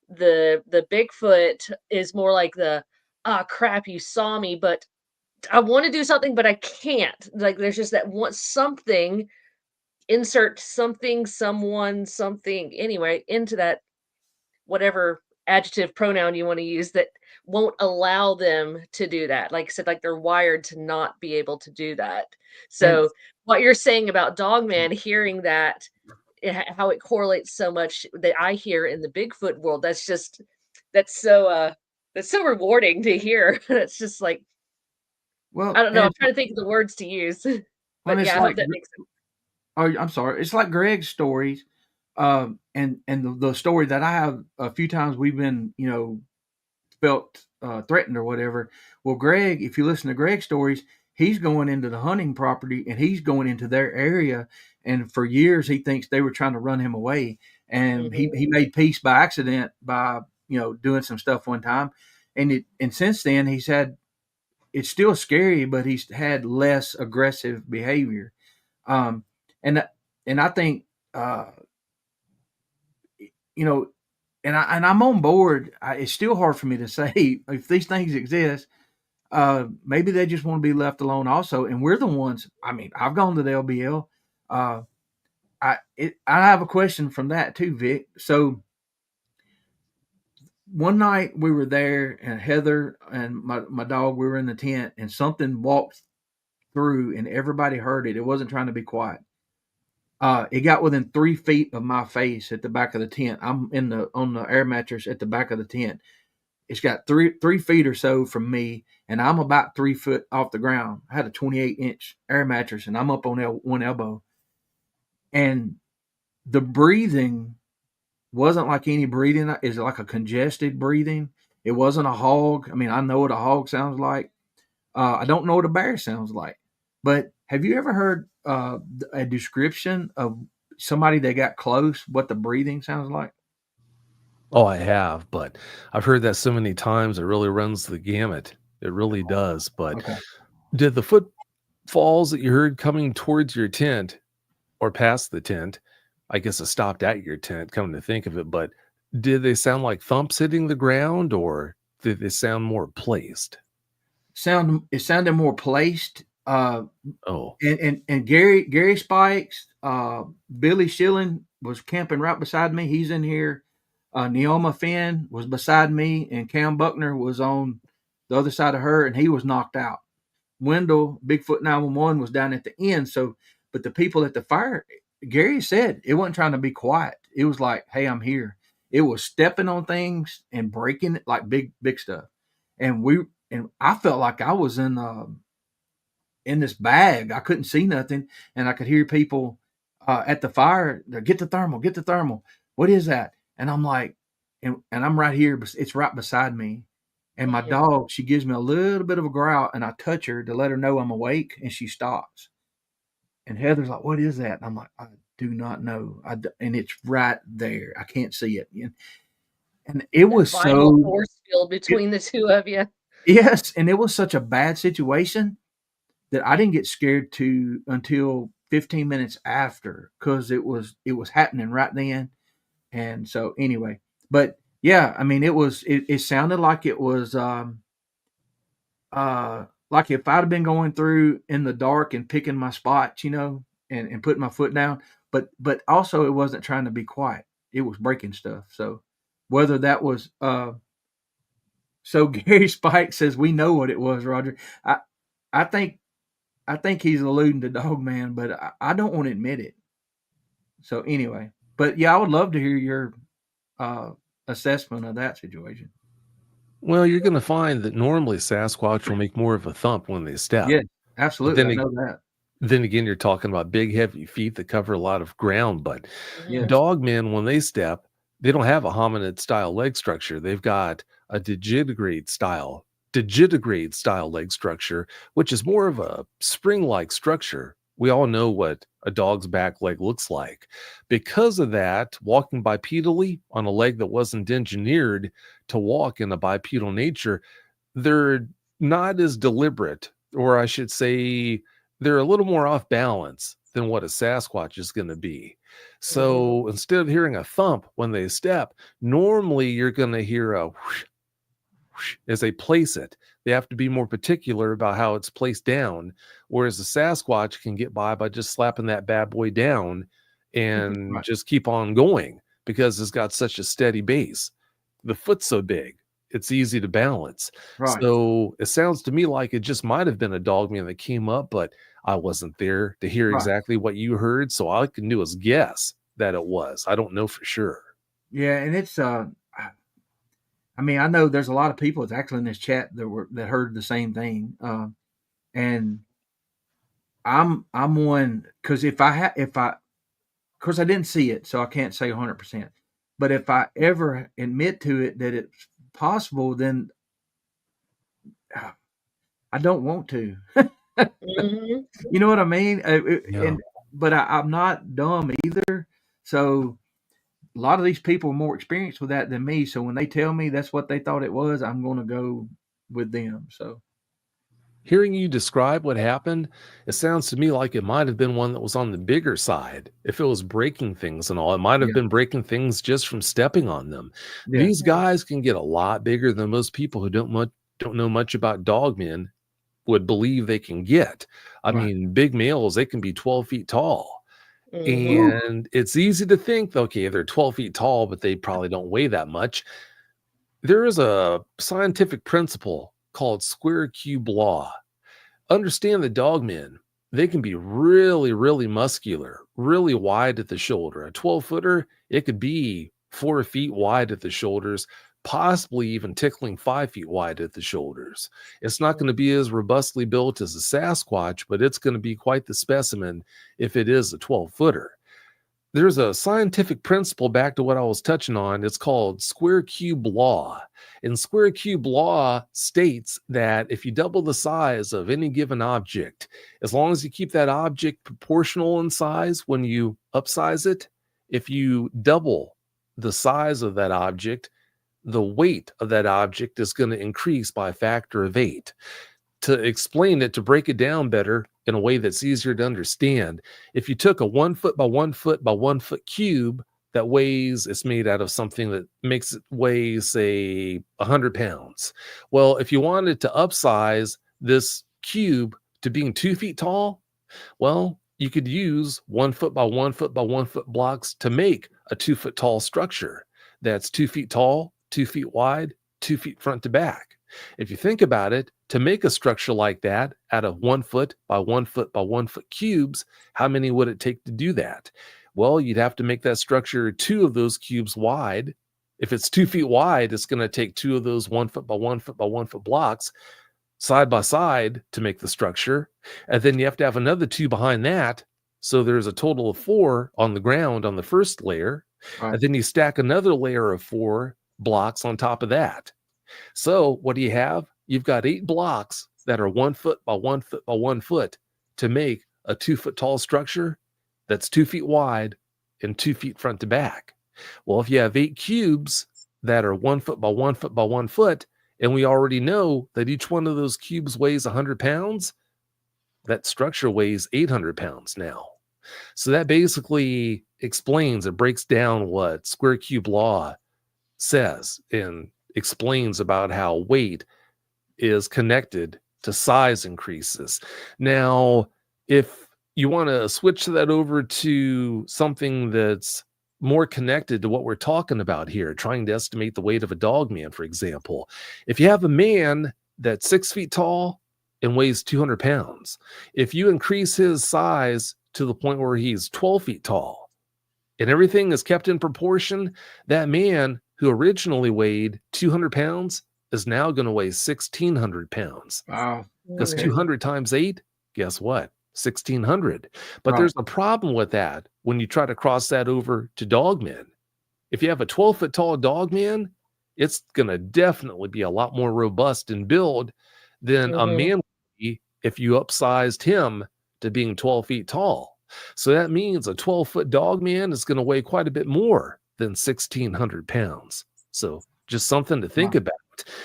the Bigfoot is more like the ah crap, you saw me, but I want to do something, but I can't. Like there's just that one something, insert something, someone, something, anyway, into that whatever adjective pronoun you want to use that won't allow them to do that. Like I said, like they're wired to not be able to do that. and So what you're saying about Dogman, hearing that, how it correlates so much that I hear in the Bigfoot world, that's so that's so rewarding to hear. It's just like I well, don't know. I'm trying to think of the words to use, when but it's yeah, I hope like, that makes sense. oh, I'm sorry, it's like Greg's stories, and the story that I have a few times we've been, felt threatened or whatever. Well, Greg, if you listen to Greg's stories, he's going into the hunting property and he's going into their area. And for years, he thinks they were trying to run him away. And Mhm. he made peace by accident by, doing some stuff one time. And since then, he's had, it's still scary, but he's had less aggressive behavior. Um, and, and I think, uh, you know, I'm on board. It's still hard for me to say if these things exist. Maybe they just want to be left alone also, and we're the ones. I mean, I've gone to the LBL. Uh, I have a question from that too, Vic. So one night we were there, and Heather and my dog, we were in the tent, and something walked through, and everybody heard it. It wasn't trying to be quiet. It got within 3 feet of my face at the back of the tent. I'm on the air mattress at the back of the tent. It's got 3 feet or so from me, and I'm about 3 foot off the ground. I had a 28-inch air mattress, and I'm up on one elbow. And the breathing wasn't like any breathing. It's like a congested breathing. It wasn't a hog. I mean, I know what a hog sounds like. I don't know what a bear sounds like. But have you ever heard a description of somebody that got close, what the breathing sounds like? Oh, I have, but I've heard that so many times it really runs the gamut. It really does. But Okay. did the footfalls that you heard coming towards your tent or past the tent, I guess it stopped at your tent, come to think of it, but did they sound like thumps hitting the ground or did they sound more placed? It sounded more placed. Oh, And Gary Spikes, Billy Schilling was camping right beside me. He's in here. Neoma Finn was beside me, and Cam Buckner was on the other side of her, and he was knocked out. Wendell, Bigfoot 911, was down at the end. So, but the people at the fire, Gary said it wasn't trying to be quiet. It was like, "Hey, I'm here." It was stepping on things and breaking it like big stuff. And I felt like I was in this bag. I couldn't see nothing, and I could hear people at the fire. Get the thermal, get the thermal. What is that? And I'm like, and I'm right here. It's right beside me. And my Mhm. dog, she gives me a little bit of a growl, and I touch her to let her know I'm awake, and she stops. And Heather's like, "What is that?" And I'm like, "I do not know." And it's right there. I can't see it. And it That was vital so, force field it, between the 2 of you. yes, and it was such a bad situation that I didn't get scared to until 15 minutes after because it was happening right then. And so anyway, but yeah, I mean it sounded like it was like if I'd have been going through in the dark and picking my spots, and putting my foot down, but also it wasn't trying to be quiet. It was breaking stuff. So whether that was so Gary Spike says we know what it was, Roger. I I think I think he's alluding to Dogman, but I don't want to admit it. So anyway, but yeah, I would love to hear your uh, assessment of that situation. Well, you're going to find that normally Sasquatch will make more of a thump when they step. Yeah, But absolutely. I know that. then again, you're talking about big, heavy feet that cover a lot of ground. But Yes. dogmen, when they step, they don't have a hominid style leg structure. They've got a digitigrade style leg structure, which is more of a spring-like structure. We all know what a dog's back leg looks like. Because of that, walking bipedally on a leg that wasn't engineered to walk in a bipedal nature, they're not as deliberate, or I should say, they're a little more off balance than what a Sasquatch is going to be. So instead of hearing a thump when they step, normally you're going to hear a whoosh, whoosh as they place it. They have to be more particular about how it's placed down, whereas the Sasquatch can get by just slapping that bad boy down and Right. just keep on going because it's got such a steady base. The foot's so big, it's easy to balance. Right. So it sounds to me like it just might have been a dogman that came up, but I wasn't there to hear Right. exactly what you heard. So all I can do is guess that it was. I don't know for sure. Yeah, and it's I mean, I know there's a lot of people that's actually in this chat that heard the same thing, and I'm one because if of course I didn't see it, so I can't say 100%. But if I ever admit to it that it's possible, then I don't want to. You know what I mean? But I'm not dumb either. So a lot of these people are more experienced with that than me. So when they tell me that's what they thought it was, I'm going to go with them. So hearing you describe what happened, it sounds to me like it might have been one that was on the bigger side. If it was breaking things and all, it might have been breaking things just from stepping on them. Yeah. These guys can get a lot bigger than most people who don't know much about dogmen would believe they can get. I mean, big males, they can be 12 feet tall. And it's easy to think, okay, they're 12 feet tall, but they probably don't weigh that much. There is a scientific principle called square cube law. Understand the dogmen, they can be really, really muscular, really wide at the shoulder. A 12-footer, it could be 4 feet wide at the shoulders, possibly even tickling 5 feet wide at the shoulders. It's not going to be as robustly built as a Sasquatch, but it's going to be quite the specimen if it is a 12-footer. There's a scientific principle back to what I was touching on. It's called square cube law. And square cube law states that if you double the size of any given object, as long as you keep that object proportional in size when you upsize it, if you double the size of that object, the weight of that object is going to increase by a factor of 8. To explain it, to break it down better in a way that's easier to understand, if you took a 1 foot by 1 foot by 1 foot cube that weighs, it's made out of something that makes it weigh, say, 100 pounds. Well, if you wanted to upsize this cube to being 2 feet tall, well, you could use 1 foot by 1 foot by 1 foot blocks to make a 2 foot tall structure that's 2 feet tall, 2 feet wide, 2 feet front to back. If you think about it, to make a structure like that out of 1 foot by 1 foot by 1 foot cubes, how many would it take to do that? Well, you'd have to make that structure 2 of those cubes wide. If it's 2 feet wide, it's going to take 2 of those 1 foot by 1 foot by 1 foot blocks side by side to make the structure. And then you have to have another 2 behind that. So there's a total of 4 on the ground on the first layer. Right. And then you stack another layer of 4 blocks on top of that. So what do you have? You've got 8 blocks that are 1 foot by 1 foot by 1 foot to make a 2 foot tall structure that's 2 feet wide and 2 feet front to back. Well, if you have 8 cubes that are 1 foot by 1 foot by 1 foot, and we already know that each one of those cubes weighs 100 pounds, that structure weighs 800 pounds now. So that basically explains, it breaks down what square cube law says and explains about how weight is connected to size increases. Now, if you want to switch that over to something that's more connected to what we're talking about here, trying to estimate the weight of a dogman, for example, if you have a man that's 6 feet tall and weighs 200 pounds, if you increase his size to the point where he's 12 feet tall and everything is kept in proportion, that man who originally weighed 200 pounds is now going to weigh 1,600 pounds. Wow. Because Okay. 200 times 8, guess what? 1,600. But Right. there's a problem with that when you try to cross that over to dogmen. If you have a 12-foot tall dogman, it's going to definitely be a lot more robust in build than a man would be if you upsized him to being 12 feet tall. So that means a 12-foot dogman is going to weigh quite a bit more than 1,600 pounds. So just something to think about.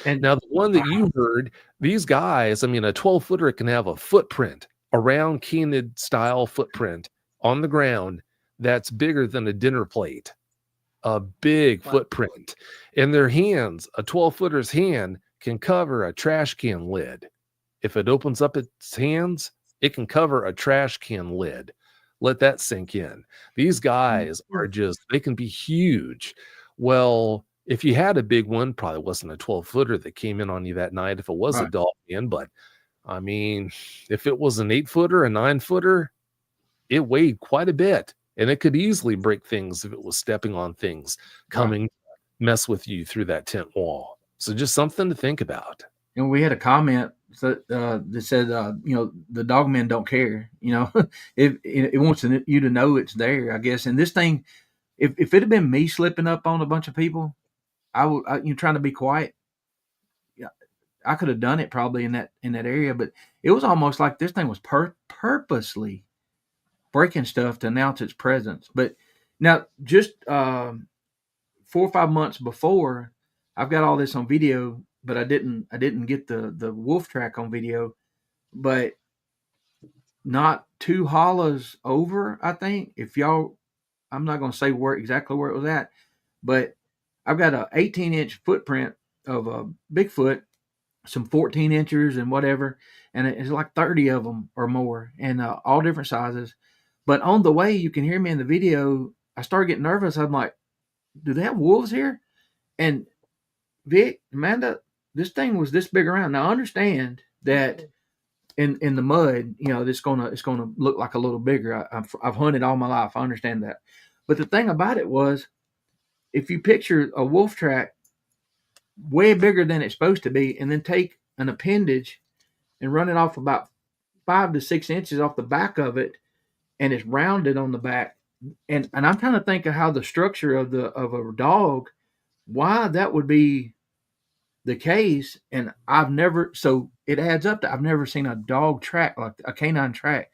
And now, the one that you heard, these guys, I mean, a 12-footer can have a footprint, a round canid style footprint on the ground that's bigger than a dinner plate. A big footprint. In their hands, a 12-footer's hand can cover a trash can lid. If it opens up its hands, it can cover a trash can lid. Let that sink in. These guys are just, they can be huge. Well, if you had a big one, probably wasn't a 12-footer that came in on you that night if it was a dogman, but I mean, if it was an 8-footer, a 9-footer, it weighed quite a bit. And it could easily break things if it was stepping on things, coming mess with you through that tent wall. So just something to think about. And we had a comment that said, the dogmen don't care. It wants you to know it's there, I guess. And this thing, if it had been me slipping up on a bunch of people, trying to be quiet, I could have done it probably in that area. But it was almost like this thing was purposely breaking stuff to announce its presence. But now, just 4 or 5 months before, I've got all this on video, but I didn't get the wolf track on video. But not 2 hollows over, I think. If y'all, I'm not going to say exactly where it was at, but I've got a 18-inch footprint of a Bigfoot, some 14 inches and whatever, and it's like 30 of them or more, and all different sizes. But on the way, you can hear me in the video, I started getting nervous. I'm like, do they have wolves here? And Vic, Amanda, this thing was this big around. Now, I understand that in the mud, it's gonna look like a little bigger. I've hunted all my life. I understand that. But the thing about it was, if you picture a wolf track way bigger than it's supposed to be, and then take an appendage and run it off about 5 to 6 inches off the back of it, and it's rounded on the back. And I'm trying to think of how the structure of a dog, why that would be the case. And so it adds up to, I've never seen a dog track, like a canine track,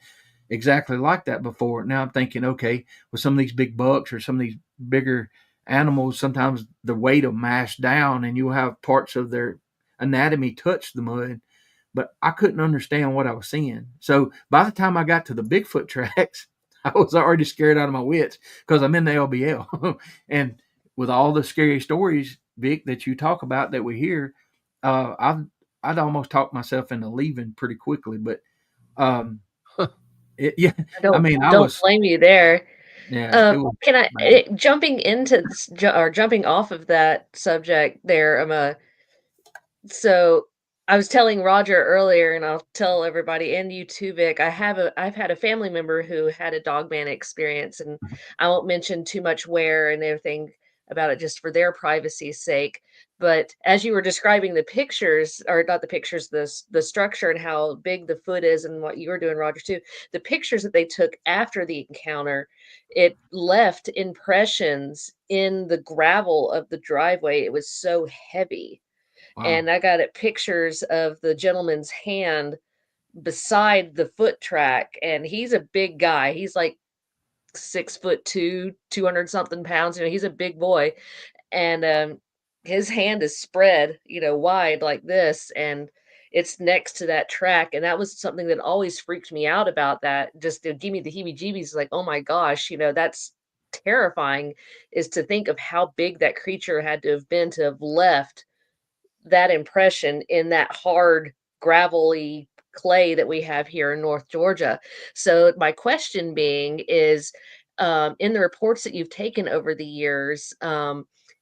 exactly like that before. Now I'm thinking, okay, with some of these big bucks or some of these bigger animals, sometimes the weight will mash down and you'll have parts of their anatomy touch the mud. But I couldn't understand what I was seeing. So by the time I got to the Bigfoot tracks, I was already scared out of my wits because I'm in the LBL. And with all the scary stories, Vic, that you talk about that we hear, I'd almost talked myself into leaving pretty quickly. But I don't blame you there. Yeah. Jumping off of that subject there, so I was telling Roger earlier, and I'll tell everybody and you too, Vic, I've had a family member who had a dogman experience, and I won't mention too much where and everything about it just for their privacy's sake. But as you were describing the pictures, or not the pictures, the structure and how big the foot is and what you were doing, Roger, too, the pictures that they took after the encounter, it left impressions in the gravel of the driveway. It was so heavy. Wow. And I got pictures of the gentleman's hand beside the foot track, and he's a big guy. He's like 6'2", 200 something pounds. He's a big boy, and his hand is spread, wide like this, and it's next to that track. And that was something that always freaked me out about that. Just to give me the heebie-jeebies, like, oh my gosh, that's terrifying, is to think of how big that creature had to have been to have left that impression in that hard, gravelly clay that we have here in North Georgia. So my question being is, in the reports that you've taken over the years,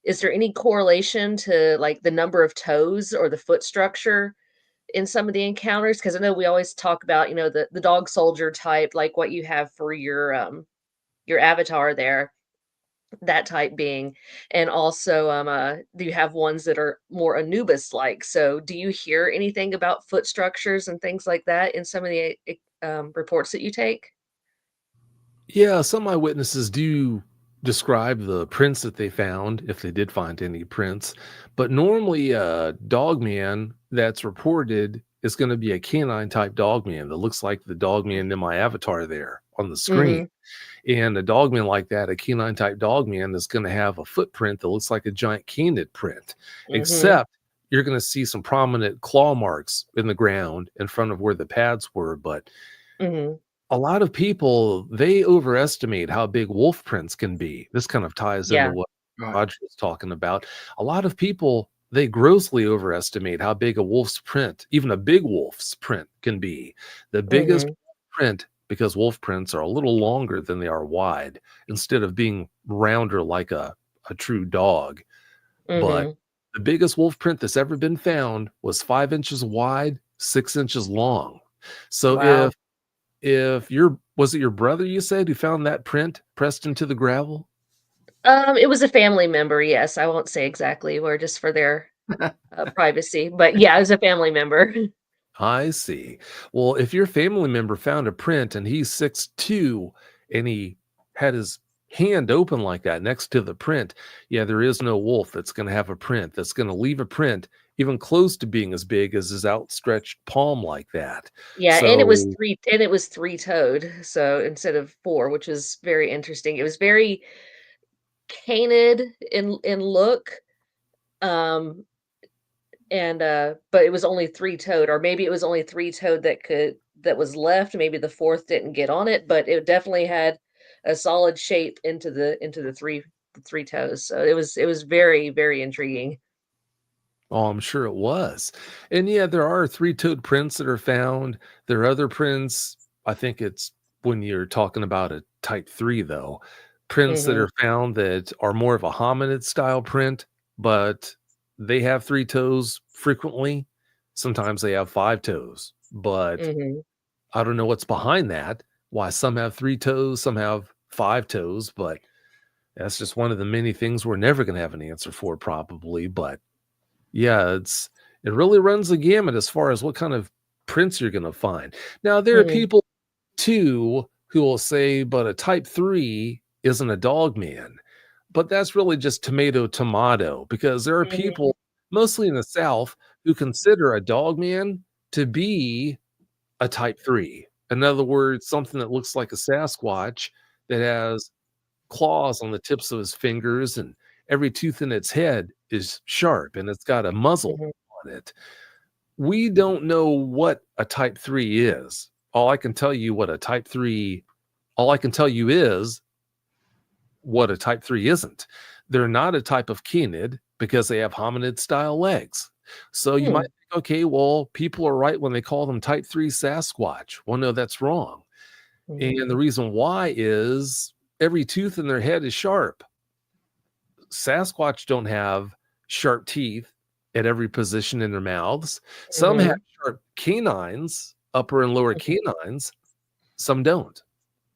is there any correlation to like the number of toes or the foot structure in some of the encounters? Because I know we always talk about, the dog soldier type, like what you have for your avatar there. that type being. And also, do you have ones that are more Anubis-like? So do you hear anything about foot structures and things like that in some of the reports that you take? Yeah, some eyewitnesses do describe the prints that they found, if they did find any prints. But normally, a dogman that's reported is going to be a canine type dogman that looks like the dogman in my avatar there on the screen. Mm-hmm. And a dogman like that, a canine type dogman, is going to have a footprint that looks like a giant canid print, Mm-hmm. except you're going to see some prominent claw marks in the ground in front of where the pads were. But Mm-hmm. a lot of people, they overestimate how big wolf prints can be. This kind of ties into Yeah. what Right. Roger was talking about. A lot of people, they grossly overestimate how big a wolf's print, even a big wolf's print, can be. The biggest Mm-hmm. print, because wolf prints are a little longer than they are wide, instead of being rounder like a true dog. But Mm-hmm. the biggest wolf print that's ever been found was 5 inches wide, 6 inches long. So Wow. if was it your brother you said who found that print pressed into the gravel? It was a family member, yes. I won't say exactly where, just for their privacy. But yeah, it was a family member. I see. Well, if your family member found a print and he's 6'2" and he had his hand open like that next to the print, yeah, there is no wolf that's going to have a print that's going to leave a print even close to being as big as his outstretched palm like that. Yeah, and So, it was three-toed, so instead of four, which is very interesting. It was very canid in look, um, and but it was only three-toed, or maybe it was only three-toed that was left. Maybe the fourth didn't get on it, but it definitely had a solid shape into the three toes. So it was very, very intriguing. oh, I'm sure it was. And yeah, there are three-toed prints that are found. There are other prints. I think it's when you're talking about a type 3, though, prints that Mhm. are found that are more of a hominid style print, but they have three toes frequently. Sometimes they have five toes, but Mhm. I don't know what's behind that. Why some have three toes, some have five toes, but that's just one of the many things we're never going to have an answer for, probably. But yeah, it really runs the gamut as far as what kind of prints you're going to find. Now, there are Mhm. people too who will say, but a type 3 isn't a dog man. But that's really just tomato, because there are Mhm. people, mostly in the South, who consider a dog man to be a type 3. In other words, something that looks like a Sasquatch that has claws on the tips of his fingers, and every tooth in its head is sharp and it's got a muzzle Mhm. on it. We don't know what a type 3 is. All I can tell you is what a type 3 isn't. They're not a type of canid because they have hominid style legs. So you might Hmm. think, okay, well, people are right when they call them type 3 Sasquatch. Well, no, that's wrong. And the Mhm. reason why is every tooth in their head is sharp. Sasquatch don't have sharp teeth at every position in their mouths. Some have Mhm. sharp canines, upper and lower Mhm. canines. Some don't.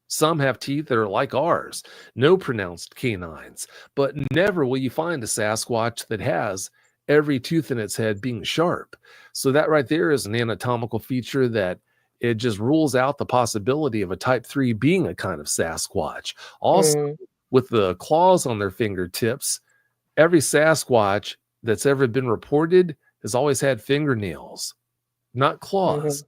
Some have teeth that are like ours, no pronounced canines. But never will you find a Sasquatch that has every tooth in its head being sharp. So that right there is an anatomical feature that it just rules out the possibility of a type 3 being a kind of Sasquatch. Also, Mhm. with the claws on their fingertips, every Sasquatch that's ever been reported has always had fingernails, not claws. Mhm.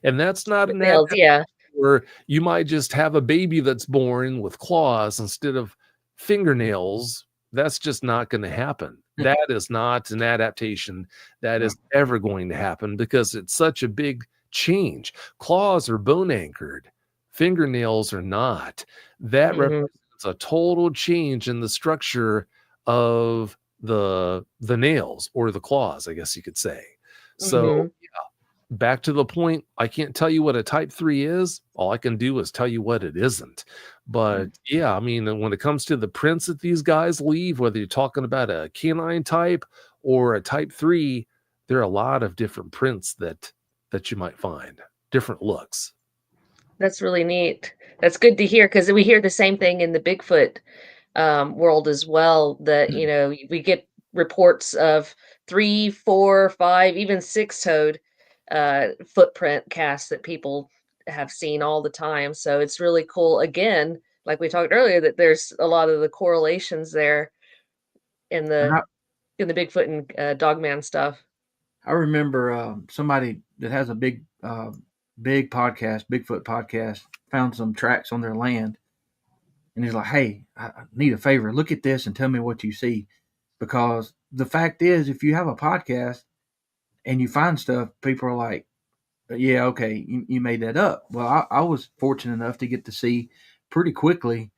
And that's not With an nails, adaptation yeah. where you might just have a baby that's born with claws instead of fingernails. That's just not going to happen. That is not an adaptation that Right. is ever going to happen because it's such a big change. Claws are bone anchored, fingernails are not. That Mhm. represents a total change in the structure of the nails or the claws, I guess you could say. So Mhm. back to the point, I can't tell you what a type 3 is. All I can do is tell you what it isn't. But yeah, I mean, when it comes to the prints that these guys leave, whether you're talking about a canine type or a type 3, there are a lot of different prints that you might find, different looks. That's really neat. That's good to hear, because we hear the same thing in the Bigfoot world as well, that, we get reports of 3, 4, 5, even six-toed footprint casts that people have seen all the time. So it's really cool. Again, like we talked earlier, that there's a lot of the correlations there in And the Bigfoot and Dogman stuff. I remember somebody that has a big podcast, Bigfoot podcast, found some tracks on their land, and he's like, "Hey, I need a favor. Look at this and tell me what you see." Because the fact is, if you have a podcast and you find stuff, people are like, "Yeah, okay, you made that up." Well, I was fortunate enough to get to see pretty quickly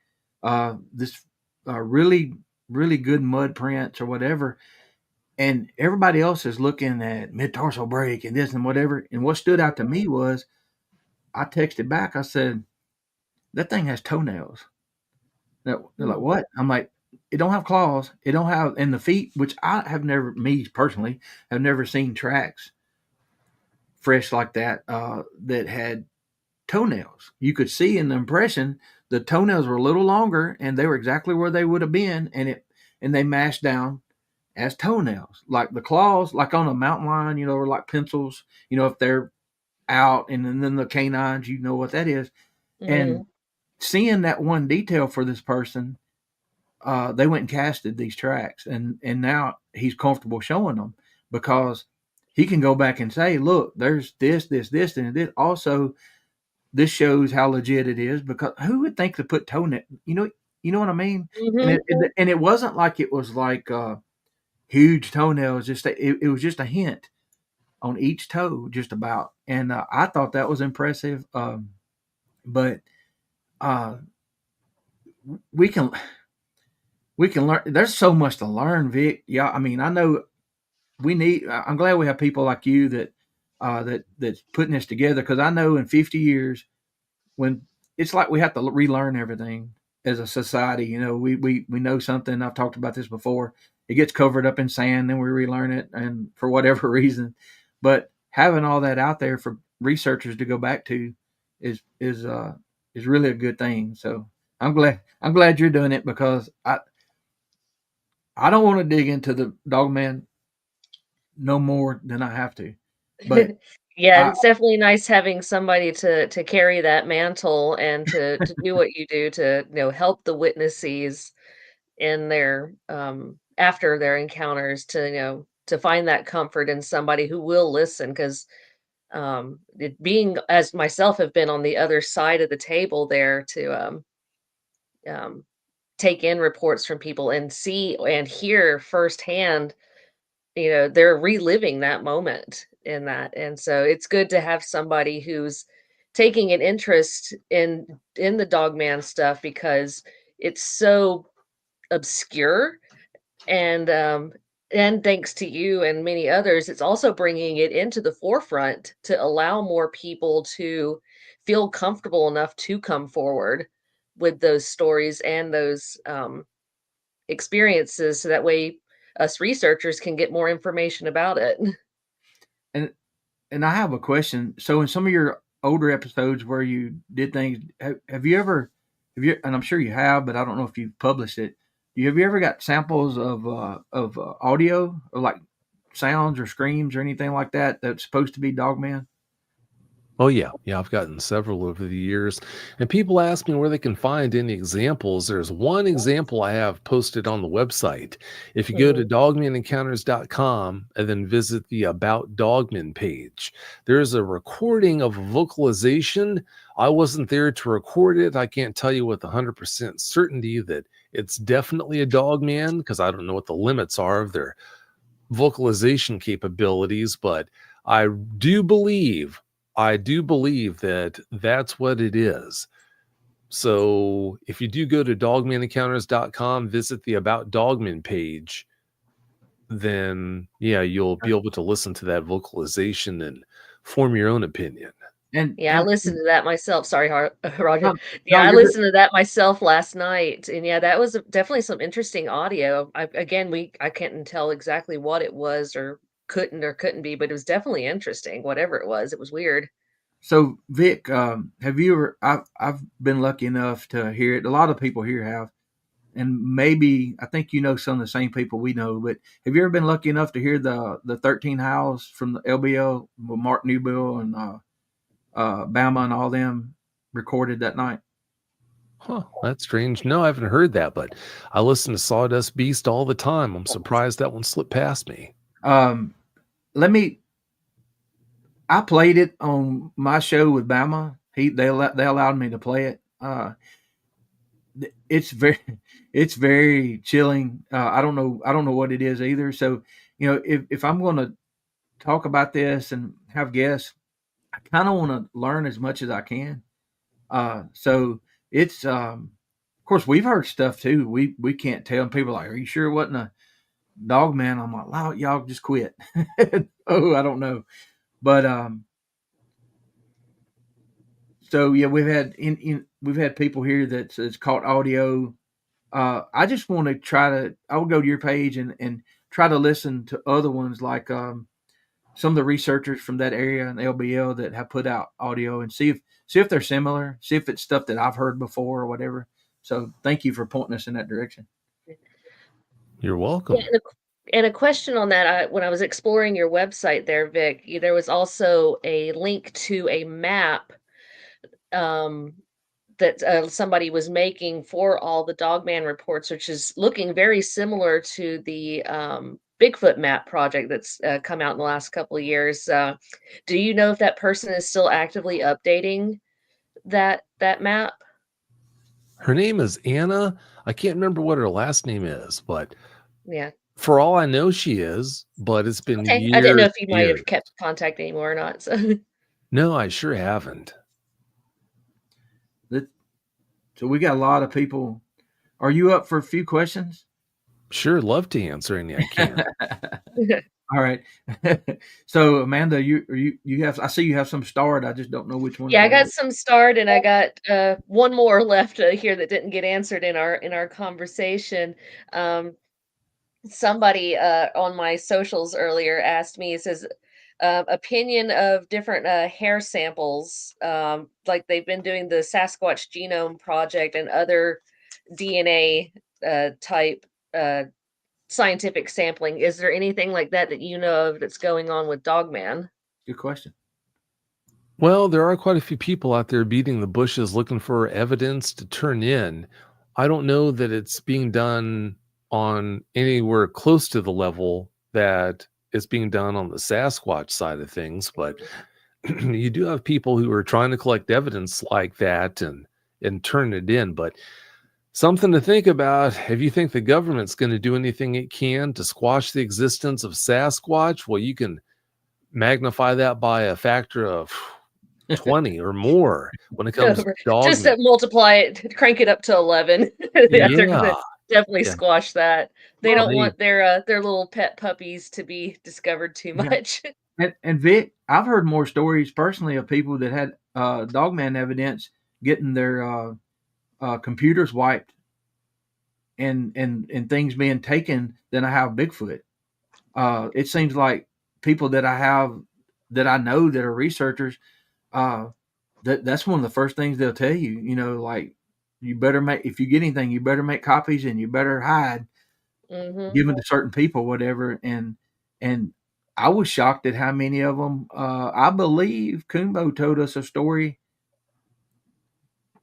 this really, really good mud prints or whatever. And everybody else is looking at mid-tarsal break and this and whatever. And what stood out to me was I texted back. I said, "That thing has toenails." They're like, "What?" I'm like, "It don't have claws. It don't have," and the feet, which I have never, me personally, have never seen tracks fresh like that that had toenails. You could see in the impression the toenails were a little longer and they were exactly where they would have been, and they mashed down as toenails, like the claws, like on a mountain lion, or like pencils, if they're out, and then the canines, what that is. And seeing that one detail for this person, they went and casted these tracks, and now he's comfortable showing them because he can go back and say, "Look, there's this, this, this, and this." Also, this shows how legit it is, because who would think to put toenail? You know what I mean? And it wasn't like it was like huge toenails. Just it was just a hint on each toe, just about. And I thought that was impressive. But we can learn. There's so much to learn, Vic. Yeah, I mean, I know I'm glad we have people like you that's putting this together, because I know in 50 years, when it's like we have to relearn everything as a society. We know something. I've talked about this before. It gets covered up in sand, then we relearn it, and for whatever reason. But having all that out there for researchers to go back to is really a good thing. So I'm glad you're doing it, because I don't want to dig into the Dogman no more than I have to. But yeah, it's definitely nice having somebody to carry that mantle and to do what you do to help the witnesses in their after their encounters, to find that comfort in somebody who will listen, because it being, as myself, have been on the other side of the table there to take in reports from people and see and hear firsthand, they're reliving that moment in that. And so it's good to have somebody who's taking an interest in the Dogman stuff, because it's so obscure, and thanks to you and many others, it's also bringing it into the forefront to allow more people to feel comfortable enough to come forward with those stories and those experiences, so that way us researchers can get more information about it. And I have a question. So in some of your older episodes where you did things, have you ever, and I'm sure you have, but I don't know if you've published it. Have you ever got samples of audio, or like sounds or screams or anything like that that's supposed to be Dogman? Oh yeah, I've gotten several over the years, and people ask me where they can find any examples. There's one example I have posted on the website. If you go to dogmanencounters.com and then visit the About Dogman page, there's a recording of a vocalization. I wasn't there to record it. I can't tell you with 100% certainty that it's definitely a Dogman, because I don't know what the limits are of their vocalization capabilities, but I do believe that that's what it is. So if you do go to dogmanencounters.com, visit the About Dogman page, then yeah, you'll be able to listen to that vocalization and form your own opinion. I listened to that myself. Sorry, Roger. No, I listened to that myself last night, and that was definitely some interesting audio. I can't tell exactly what it was, or couldn't be, but it was definitely interesting. Whatever it was weird. So Vic, have you ever? I've been lucky enough to hear it. A lot of people here have. and maybe I think you know some of the same people we know. But have you ever been lucky enough to hear the 13 Howls from the LBL with Mark Newbill and Bama and all them recorded that night? Huh, that's strange. No, I haven't heard that, but I listen to Sawdust Beast all the time. I'm surprised that one slipped past me. I played it on my show with Bama. They allowed me to play it. It's very chilling. I don't know what it is either. So, if I'm going to talk about this and have guests, I kind of want to learn as much as I can. So it's, of course, we've heard stuff too. We can't tell. And people are like, "Are you sure it wasn't a Dogman?" I'm like, "Wow, y'all just quit." Oh, I don't know, but so yeah, we've had people here that's caught audio. I just want to I will go to your page and try to listen to other ones like some of the researchers from that area and LBL that have put out audio and see if they're similar, see if it's stuff that I've heard before or whatever. So thank you for pointing us in that direction. You're welcome. Yeah, and a question on that, when I was exploring your website there, Vic, there was also a link to a map that somebody was making for all the Dogman reports, which is looking very similar to the Bigfoot map project that's come out in the last couple of years. Do you know if that person is still actively updating that map? Her name is Anna. I can't remember what her last name is, but yeah, for all I know, she is. But it's been okay. years. I didn't know if you might have kept contact anymore or not. So. No, I sure haven't. So we got a lot of people. Are you up for a few questions? Sure, love to answer any I can. All right. So Amanda, you have, I see you have some starred. I just don't know which one. Yeah, I got some starred, and I got one more left here that didn't get answered in our conversation. Somebody on my socials earlier asked me, it says, opinion of different hair samples. Like they've been doing the Sasquatch Genome Project and other DNA type scientific sampling. Is there anything like that you know of that's going on with Dogman? Good question. Well, there are quite a few people out there beating the bushes looking for evidence to turn in. I don't know that it's being done on anywhere close to the level that it's being done on the Sasquatch side of things, but you do have people who are trying to collect evidence like that and turn it in. But something to think about, if you think the government's going to do anything it can to squash the existence of Sasquatch, well, you can magnify that by a factor of 20 or more when it comes to Dogman. Just to multiply it, crank it up to 11. Yeah. They're gonna definitely squash that. They don't want their little pet puppies to be discovered too much. And Vic, I've heard more stories personally of people that had Dogman evidence getting their computers wiped and things being taken than I have Bigfoot. It seems like people that I know that are researchers, that's one of the first things they'll tell you. Like, you better if you get anything, you better make copies and you better hide, give them to certain people, whatever. And I was shocked at how many of them. I believe Kumbo told us a story,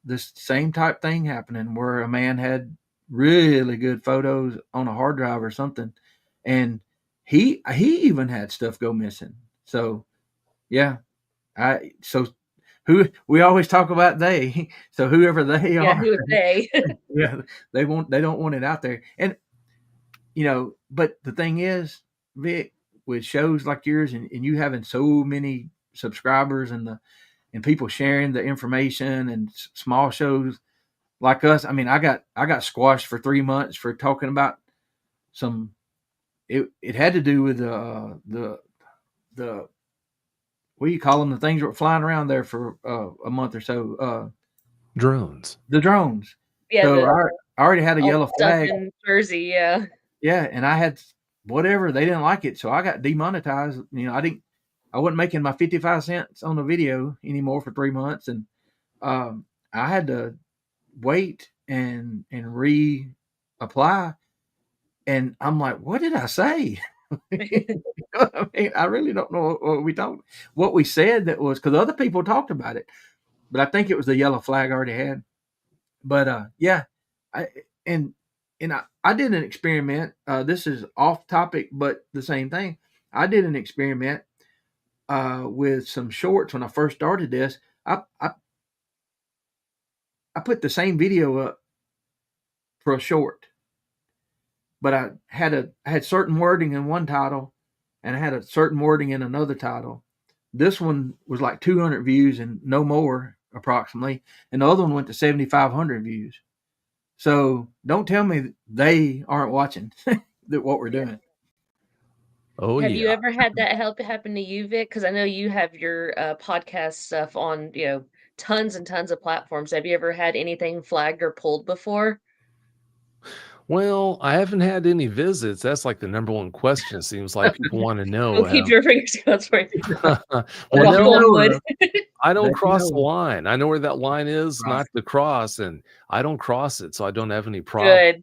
this same type thing happening, where a man had really good photos on a hard drive or something, and he even had stuff go missing. So yeah, who we always talk about they. So whoever they are, who are they? Yeah, they don't want it out there. And but the thing is, Vic, with shows like yours and you having so many subscribers and people sharing the information and small shows like us, I mean, I got squashed for 3 months for talking about some. It had to do with the what do you call them? The things that were flying around there for a month or so. Drones. The drones. Yeah. So I already had a yellow flag. In Jersey, yeah. Yeah, and I had whatever, they didn't like it, so I got demonetized. I wasn't making my 55 cents on the video anymore for 3 months, and I had to wait and apply. And I'm like, what did I say? I mean, I really don't know what we said that was, because other people talked about it, but I think it was the yellow flag I already had. But yeah, I and I did an experiment. This is off topic, but the same thing. I did an experiment with some shorts when I first started this. I put the same video up for a short, but I had certain wording in one title, and I had a certain wording in another title. This one was like 200 views and no more, approximately, and the other one went to 7,500 views. So don't tell me they aren't watching what we're doing. Oh, Have you yeah. ever had that happen to you, Vic? Because I know you have your podcast stuff on, tons and tons of platforms. Have you ever had anything flagged or pulled before? Well, I haven't had any visits. That's like the number one question. It seems like people want to know. We'll keep your fingers crossed for you. Well, Knock no, on wood. I don't Let you cross the know. line. I know where that line is, Right. not to cross, and I don't cross it, so I don't have any problems. Good.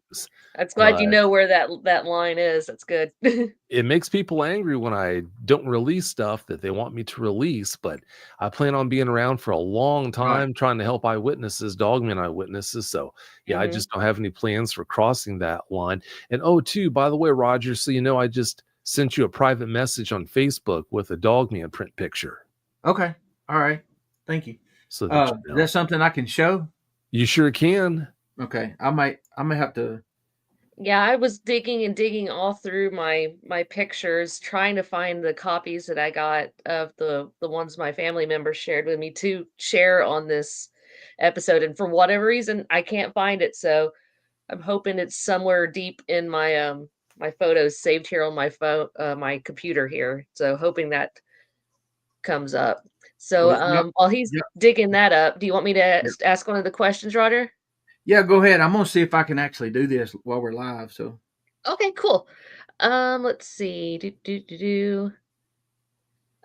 That's glad you But know where that line is. That's good. it makes people angry when I don't release stuff that they want me to release, but I plan on being around for a long Right. time trying to help eyewitnesses, Dogman eyewitnesses. So yeah, I Mhm. just don't have any plans for crossing that line. And too, by the way, Roger, so you know, I just sent you a private message on Facebook with a Dogman print picture. Okay. All right. Thank you. So that you Is know. that something I can show? You sure can. Okay. I may have to. Yeah, I was digging all through my pictures, trying to find the copies that I got of the ones my family members shared with me to share on this episode. And for whatever reason, I can't find it. So I'm hoping it's somewhere deep in my photos saved here on my phone, my computer here. So hoping that comes up. So Well, yep. while he's Yep. digging that up, do you want me to Yep. ask one of the questions, Roger? Yeah, go ahead. I'm gonna see if I can actually do this while we're live. So Okay, cool. Let's see.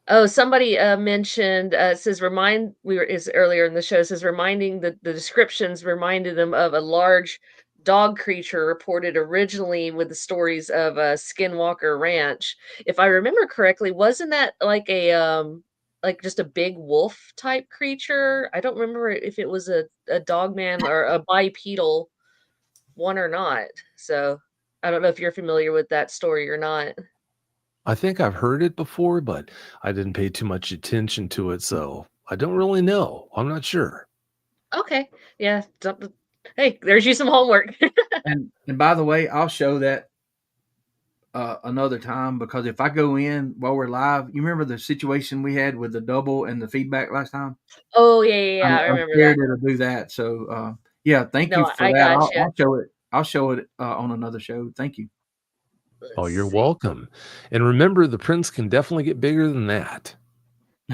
Oh, somebody mentioned says is earlier in the show, says reminding the descriptions reminded them of a large dog creature reported originally with the stories of Skinwalker Ranch. If I remember correctly, wasn't that like just a big wolf type creature? I don't remember if it was a dogman or a bipedal one or not. So I don't know if you're familiar with that story or not. I think I've heard it before, but I didn't pay too much attention to it, so I don't really know. I'm not sure. Okay. Yeah. Hey, there's you some homework. and by the way, I'll show that another time, because if I go in while we're live, you remember the situation we had with the double and the feedback last time? Oh, yeah. I I'm remember scared that. it'll do that. So yeah, thank you No, for I that. gotcha. I'll show it. I'll show it on another show. Thank you. Oh, Let's you're see. welcome. And remember, the prints can definitely get bigger than that.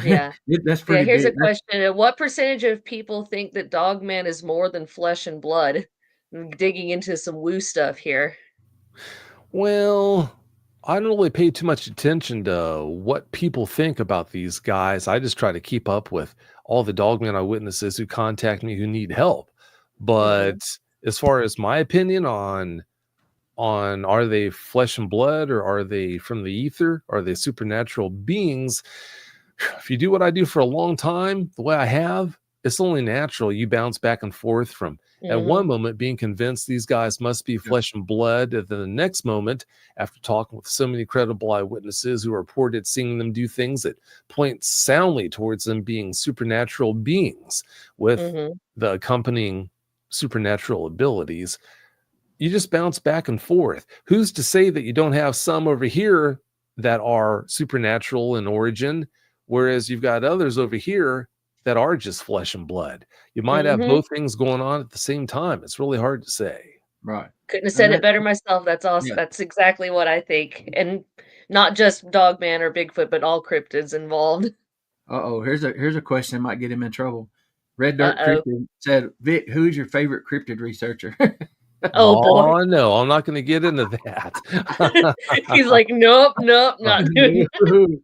Yeah. That's Yeah, pretty here's a big. That's- question. What percentage of people think that Dogman is more than flesh and blood? I'm digging into some woo stuff here. Well, I don't really pay too much attention to what people think about these guys. I just try to keep up with all the Dogman eyewitnesses who contact me who need help. But as far as my opinion on are they flesh and blood, or are they from the ether? Are they supernatural beings? If you do what I do for a long time, the way I have, it's only natural. You bounce back and forth from at one moment being convinced these guys must be flesh and blood, and then the next moment, after talking with so many credible eyewitnesses who reported seeing them do things that point soundly towards them being supernatural beings with the accompanying supernatural abilities, you just bounce back and forth. Who's to say that you don't have some over here that are supernatural in origin, whereas you've got others over here that are just flesh and blood? You might have both things going on at the same time. It's really hard to say. Right. Couldn't have said it better myself. That's awesome. Yeah. That's exactly what I think. And not just Dogman or Bigfoot, but all cryptids involved. Here's a question that might get him in trouble. Red Dirt Uh-oh. Cryptid said, Vic, who's your favorite cryptid researcher? Oh, boy. Oh, no, I'm not going to get into that. He's like, nope, not doing it.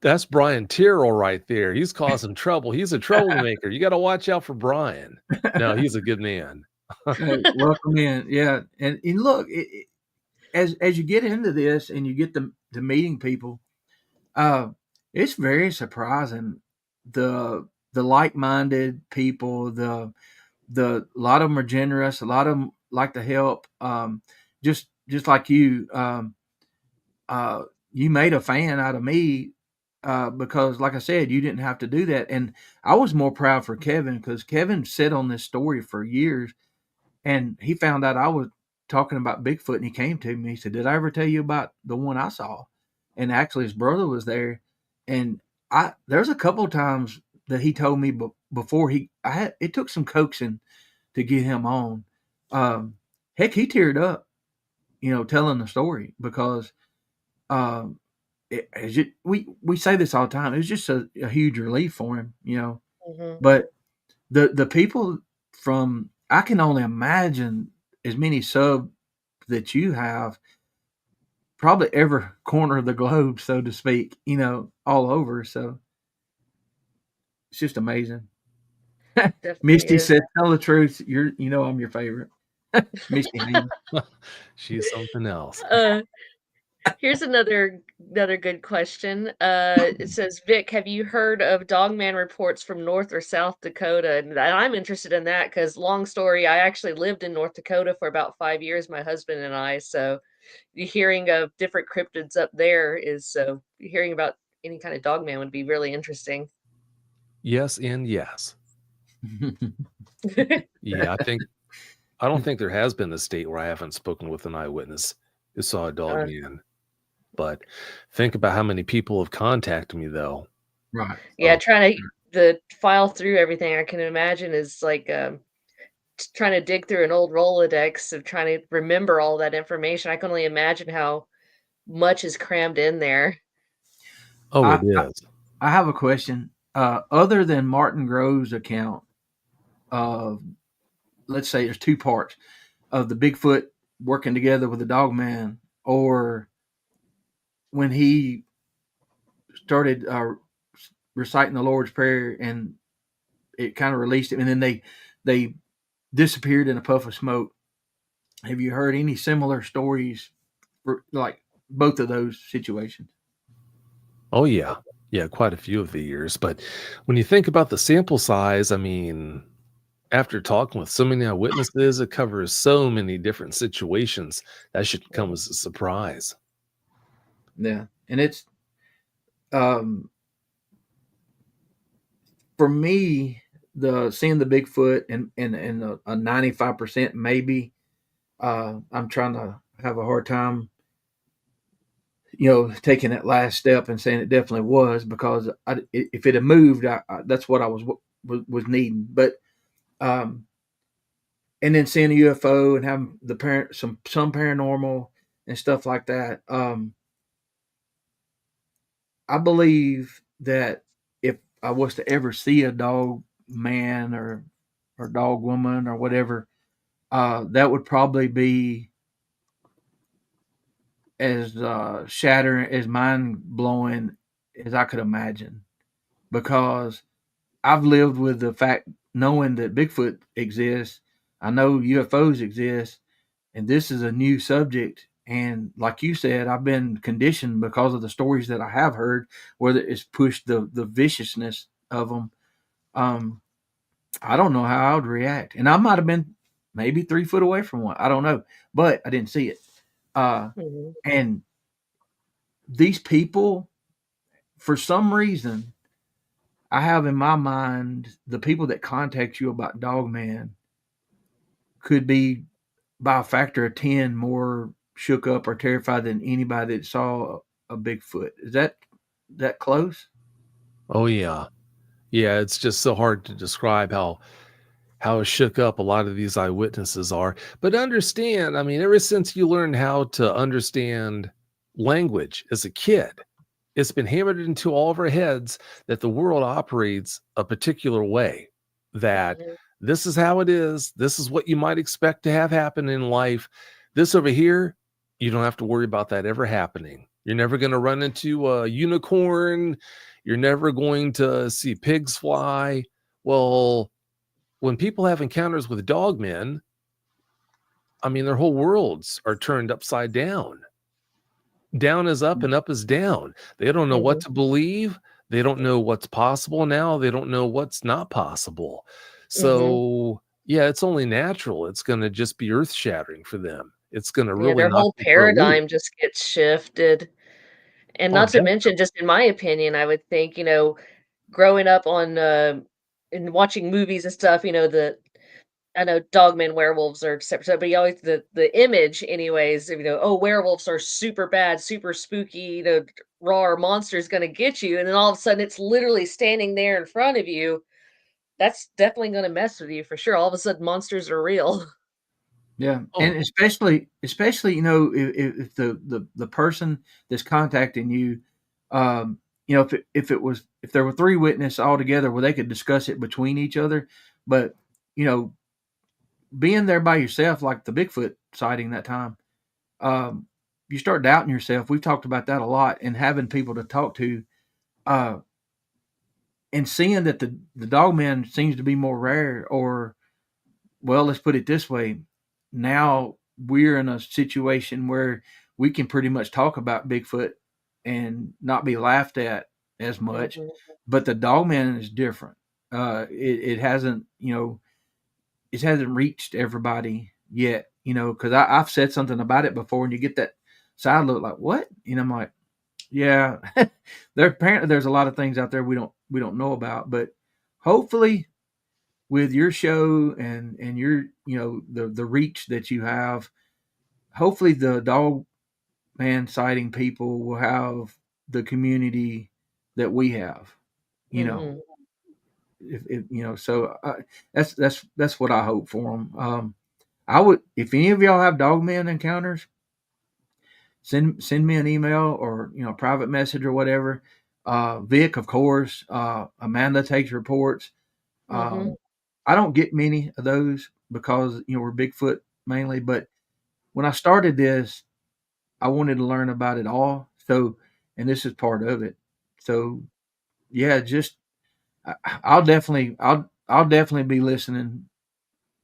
That's Brian Tyrrell right there. He's causing trouble. He's a troublemaker. You got to watch out for Brian. No, he's a good man. Hey, welcome in. Yeah, and look, as you get into this and you get to meeting people, uh, it's very surprising the like-minded people. The a lot of them are generous. A lot of them like to help. Just like you. Uh, you made a fan out of me because, like I said, you didn't have to do that. And I was more proud for Kevin because Kevin sat on this story for years, and he found out I was talking about Bigfoot, and he came to me. He said, "Did I ever tell you about the one I saw?" And actually, his brother was there, and there's a couple of times that he told me before it took some coaxing to get him on. Um, Heck, he teared up, telling the story because um, we say this all the time. It was just a huge relief for him. Mhm. But the people from I can only imagine as many sub that you have, probably every corner of the globe, so to speak. All over. So it's just amazing. Definitely Misty is. said, "Tell the truth. I'm your favorite." Misty Haynes. She's something else. Uh, Here's another good question. It says, Vic, have you heard of Dogman reports from North or South Dakota? And I'm interested in that because, long story, I actually lived in North Dakota for about 5 years, my husband and I. So, hearing of different cryptids up there is so hearing about any kind of Dogman would be really interesting. Yes and yes. Yeah, I don't think there has been a state where I haven't spoken with an eyewitness who saw a dog man. But think about how many people have contacted me, though. Right. Yeah, Oh, trying to file through everything, I can imagine is like trying to dig through an old Rolodex of trying to remember all that information. I can only imagine how much is crammed in there. oh, I it is. I have a question. Other than Martin Grove's account of, let's say, there's two parts of the Bigfoot working together with the Dogman, or when he started reciting the Lord's Prayer and it kind of released him, and then they disappeared in a puff of smoke. Have you heard any similar stories for like both of those situations? Oh, yeah. Yeah, quite a few of the years. But when you think about the sample size, I mean, after talking with so many eyewitnesses, it covers so many different situations. That should come as a surprise. Yeah, and it's um, for me the seeing the Bigfoot and a 95% maybe. I'm trying to have a hard time, taking that last step and saying it definitely was because if it had moved, that's what I was needing. But um, and then seeing a UFO and having some paranormal and stuff like that. I believe that if I was to ever see a dog man or dog woman or whatever, that would probably be as shattering, as mind blowing as I could imagine. Because I've lived with the fact knowing that Bigfoot exists, I know UFOs exist, and this is a new subject. And like you said, I've been conditioned because of the stories that I have heard, whether it's pushed the viciousness of them. Um, I don't know how I would react, and I might have been maybe 3 foot away from one. I don't know, but I didn't see it. Mhm. And these people, for some reason, I have in my mind the people that contact you about Dogman could be by a factor of 10 more shook up or terrified than anybody that saw a Bigfoot. Is that close? Oh, yeah. Yeah, it's just so hard to describe how shook up a lot of these eyewitnesses are. But understand, I mean, ever since you learned how to understand language as a kid, it's been hammered into all of our heads that the world operates a particular way, that Mhm. this is how it is. This is what you might expect to have happen in life. This over here, you don't have to worry about that ever happening. You're never going to run into a unicorn. You're never going to see pigs fly. Well, when people have encounters with dogmen, I mean, their whole worlds are turned upside down. Down is up and up is down. They don't know what to believe. They don't know what's possible now. They don't know what's not possible. So, yeah, it's only natural. It's going to just be earth shattering for them. It's going to really their knock whole them for a loop. paradigm just gets shifted. And Oh, not to mention, just in my opinion, I would think, growing up on and watching movies and stuff, I know Dogman werewolves are separate, but you always the image anyways, oh, werewolves are super bad, super spooky, raw monster's gonna get you, and then all of a sudden it's literally standing there in front of you. That's definitely gonna mess with you for sure. All of a sudden monsters are real. Yeah, oh, and especially if the person that's contacting you, if there were three witnesses all together, well, they could discuss it between each other, but you know, being there by yourself, like the Bigfoot sighting that time, um, you start doubting yourself. We've talked about that a lot, and having people to talk to, uh, and seeing that the dogman seems to be more rare, or well, let's put it this way. Now we're in a situation where we can pretty much talk about Bigfoot and not be laughed at as much. Mhm. But the dogman is different. It hasn't, it hasn't reached everybody yet, because I've said something about it before, and you get that side look like, what? And I'm like, yeah, apparently there's a lot of things out there we don't know about, but hopefully with your show and your the reach that you have, hopefully the dog man sighting people will have the community that we have. You know, Mhm. if so that's what I hope for them. I would, if any of y'all have dogman encounters, send me an email or private message or whatever. Vic, of course. Amanda takes reports. Mhm. I don't get many of those because we're Bigfoot mainly. But when I started this, I wanted to learn about it all. So, and this is part of it. So, yeah, just I'll definitely be listening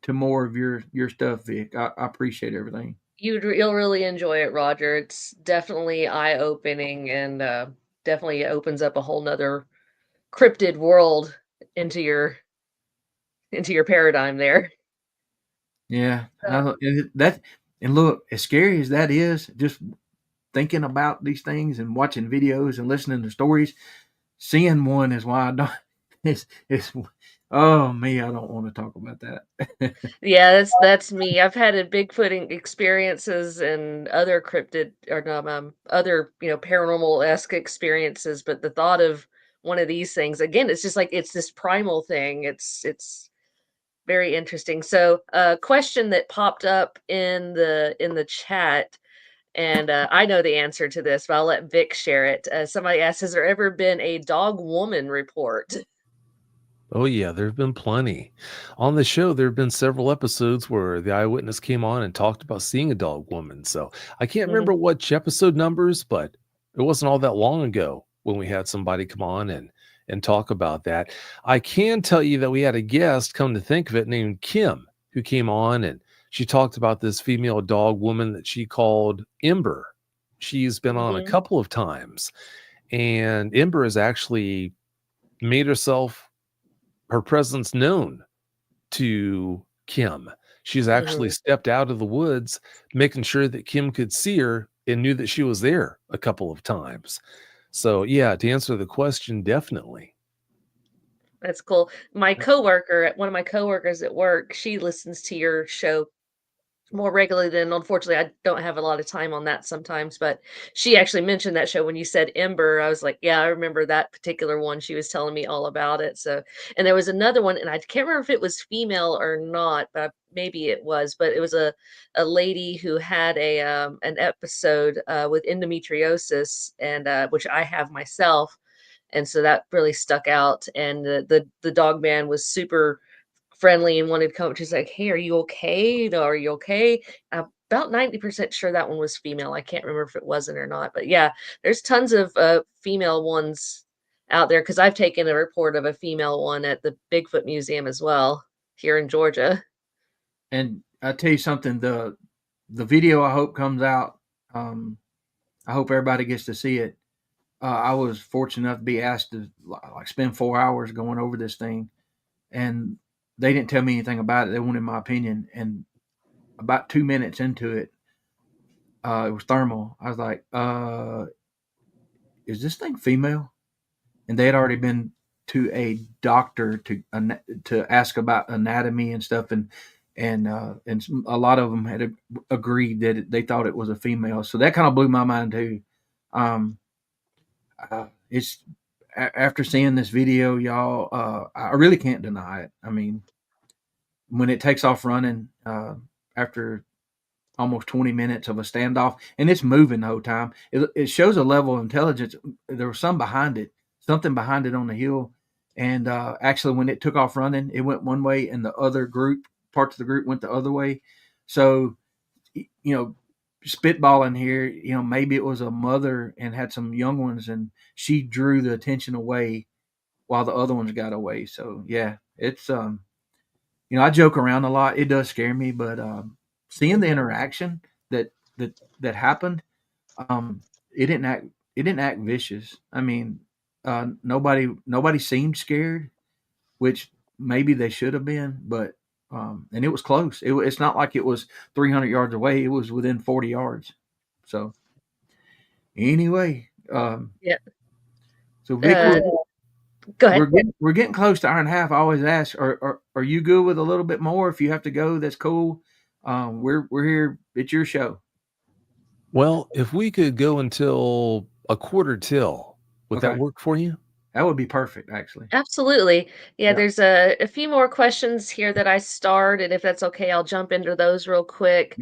to more of your stuff, Vic. I appreciate everything. You'll really enjoy it, Roger. It's definitely eye-opening and definitely opens up a whole nother cryptid world into your paradigm there. Yeah, So, and look, as scary as that is, just thinking about these things and watching videos and listening to stories, seeing one is why I don't. It's oh me, I don't want to talk about that. yeah, that's me. I've had a Bigfooting experiences and other cryptid or no, other, paranormal-esque experiences, but the thought of one of these things, again, it's just like it's this primal thing. It's very interesting. So, a question that popped up in the chat, and I know the answer to this, but I'll let Vic share it. Somebody asked, "Has there ever been a dog woman report?" oh, yeah, there have been plenty. On the show, there have been several episodes where the eyewitness came on and talked about seeing a dog woman. So I can't remember Mhm. which episode numbers, but it wasn't all that long ago when we had somebody come on and talk about that. I can tell you that we had a guest, come to think of it, named Kim, who came on and she talked about this female dog woman that she called Ember. She's been on a Mhm. couple of times, and Ember has actually made her presence known to Kim. She's actually Mhm. stepped out of the woods, making sure that Kim could see her and knew that she was there a couple of times. So, yeah, to answer the question, definitely. That's cool. One of my coworkers at work, she listens to your show more regularly than unfortunately, I don't have a lot of time on that sometimes, but she actually mentioned that show when you said Ember. I was like, "Yeah, I remember that particular one." She was telling me all about it, so and there was another one, and I can't remember if it was female or not, but maybe it was, but it was a lady who had an episode, with endometriosis and, which I have myself, and so that really stuck out, and the dog man was super friendly and wanted to come. She's like, "Hey, are you okay? Are you okay?" I'm about 90% sure that one was female. I can't remember if it wasn't or not, but yeah, there's tons of female ones out there because I've taken a report of a female one at the Bigfoot Museum as well here in Georgia. And I tell you something, the video I hope comes out. I hope everybody gets to see it. I was fortunate enough to be asked to like spend 4 hours going over this thing, and they didn't tell me anything about it. They wanted my opinion, and about 2 minutes into it, it was thermal. I was like, "Is this thing female?" And they had already been to a doctor to ask about anatomy and stuff, and a lot of them had agreed that they thought it was a female. So that kind of blew my mind too. Um, it's after seeing this video, y'all. I really can't deny it. I mean, when it takes off running after almost 20 minutes of a standoff, and it's moving the whole time. It shows a level of intelligence. There was something behind it on the hill. And actually, when it took off running, it went one way, and the other parts of the group went the other way. So, spitballing here, maybe it was a mother and had some young ones, and she drew the attention away while the other ones got away. So, yeah, it's, I joke around a lot. It does scare me, but seeing the interaction that happened, it didn't act vicious. I mean, nobody seemed scared, which maybe they should have been, but and it was close. It's not like it was 300 yards away. It was within 40 yards. So anyway, Yeah. so Vic, go ahead. we're getting close to hour and a half. I always ask, are you good with a little bit more? If you have to go, that's cool. We're here. It's your show. Well, if we could go until a quarter till, would that work for you? That would be perfect, actually. Absolutely. Yeah, there's a few more questions here that I starred, and if that's okay, I'll jump into those real quick.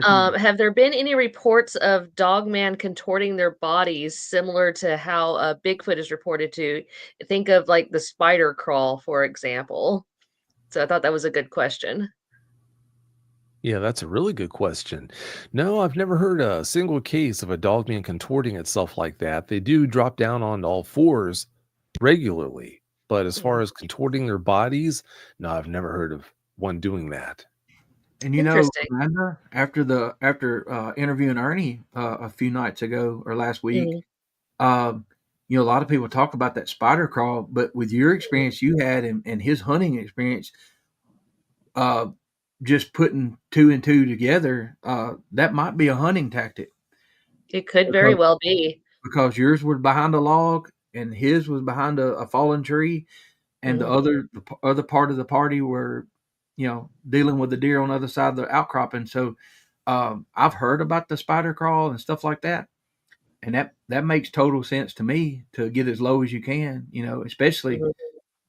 Have there been any reports of Dogman contorting their bodies similar to how Bigfoot is reported to? Think of like the spider crawl, for example. So I thought that was a good question. Yeah, that's a really good question. No, I've never heard a single case of a dogman contorting itself like that. They do drop down on all fours regularly, but as far as contorting their bodies, no, I've never heard of one doing that. And Amanda, after interviewing Ernie a few nights ago or last week, a lot of people talk about that spider crawl, but with your experience you had and his hunting experience, just putting 2 and 2 together, that might be a hunting tactic. It could very well be. Because yours was behind a log and his was behind a fallen tree, and the other part of the party were, dealing with the deer on the other side of the outcropping. So I've heard about the spider crawl and stuff like that, and that makes total sense to me, to get as low as you can, especially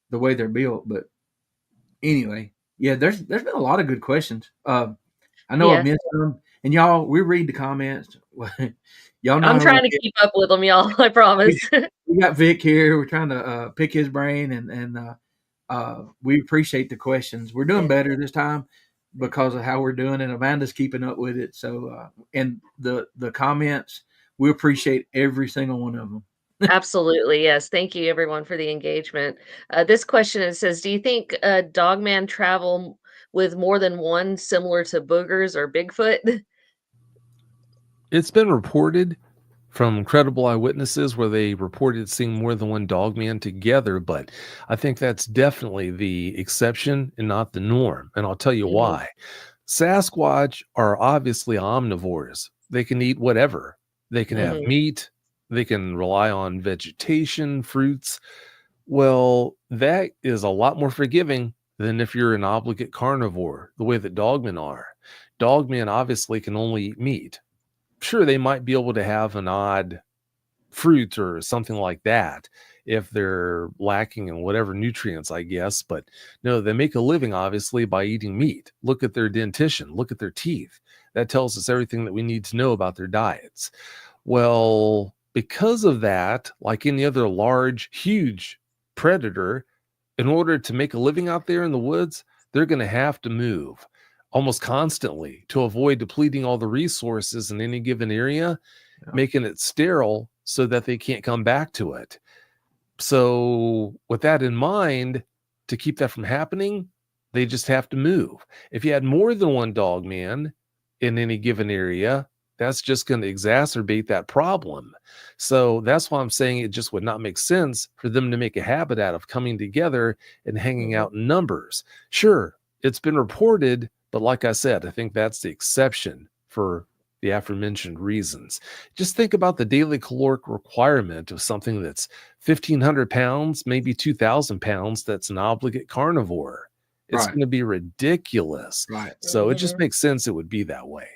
the way they're built. But anyway, yeah, there's been a lot of good questions. I know I've missed some, and y'all, we read the comments. Y'all know I'm trying to keep up with them, y'all. I promise. We got Vic here. We're trying to pick his brain, and we appreciate the questions. We're doing better this time because of how we're doing, and Amanda's keeping up with it. So, and the comments, we appreciate every single one of them. Absolutely, yes. Thank you, everyone, for the engagement. This question, it says, do you think Dogman travel with more than one, similar to boogers or Bigfoot? It's been reported from credible eyewitnesses where they reported seeing more than one dogman together, but I think that's definitely the exception and not the norm. And I'll tell you why. Sasquatch are obviously omnivores. They can eat whatever. They can have meat. They can rely on vegetation, fruits. Well, that is a lot more forgiving than if you're an obligate carnivore, the way that dogmen are. Dogmen obviously can only eat meat. Sure, they might be able to have an odd fruit or something like that if they're lacking in whatever nutrients, I guess. But no, they make a living, obviously, by eating meat. Look at their dentition. Look at their teeth. That tells us everything that we need to know about their diets. Well, because of that, like any other large, huge predator, in order to make a living out there in the woods, they're going to have to move almost constantly to avoid depleting all the resources in any given area, making it sterile so that they can't come back to it. So with that in mind, to keep that from happening, they just have to move. If you had more than one dog man in any given area, that's just going to exacerbate that problem. So that's why I'm saying it just would not make sense for them to make a habit out of coming together and hanging out in numbers. Sure, it's been reported, but like I said, I think that's the exception for the aforementioned reasons. Just think about the daily caloric requirement of something that's 1,500 pounds, maybe 2,000 pounds, that's an obligate carnivore. It's going to be ridiculous. Right. So it just makes sense it would be that way.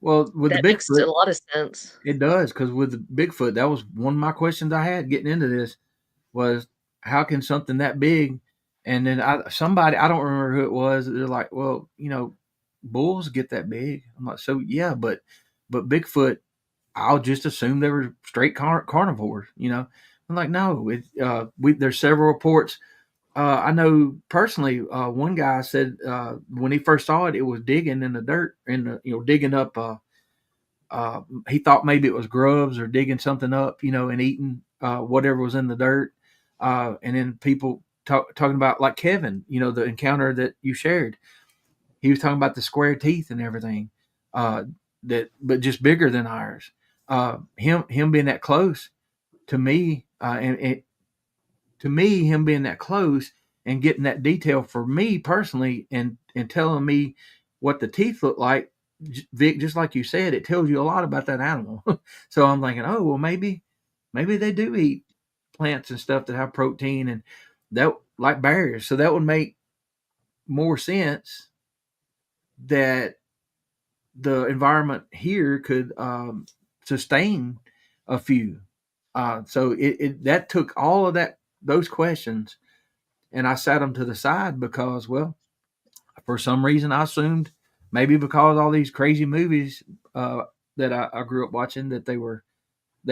Well, with That the makes a Bigfoot, lot of sense. it does, because with the Bigfoot, that was one of my questions I had getting into this was how can something that big, and then somebody, I don't remember who it was, they're like, well, bulls get that big. I'm like, so yeah, but Bigfoot, I'll just assume they were straight carnivores. I'm like, no, there's several reports. I know personally, one guy said when he first saw it, it was digging in the dirt, digging up. He thought maybe it was grubs or digging something up, and eating whatever was in the dirt. And then people talking about, like Kevin, the encounter that you shared. He was talking about the square teeth and everything, but just bigger than ours. Him being that close to me, and to me, him being that close and getting that detail for me personally, and telling me what the teeth look like, Vic, just like you said, it tells you a lot about that animal. So I'm thinking, oh, well, maybe they do eat plants and stuff that have protein and that, like berries. So that would make more sense that the environment here could sustain a few. So that took all of those questions, and I sat them to the side because, well, for some reason I assumed maybe because all these crazy movies that I grew up watching, that they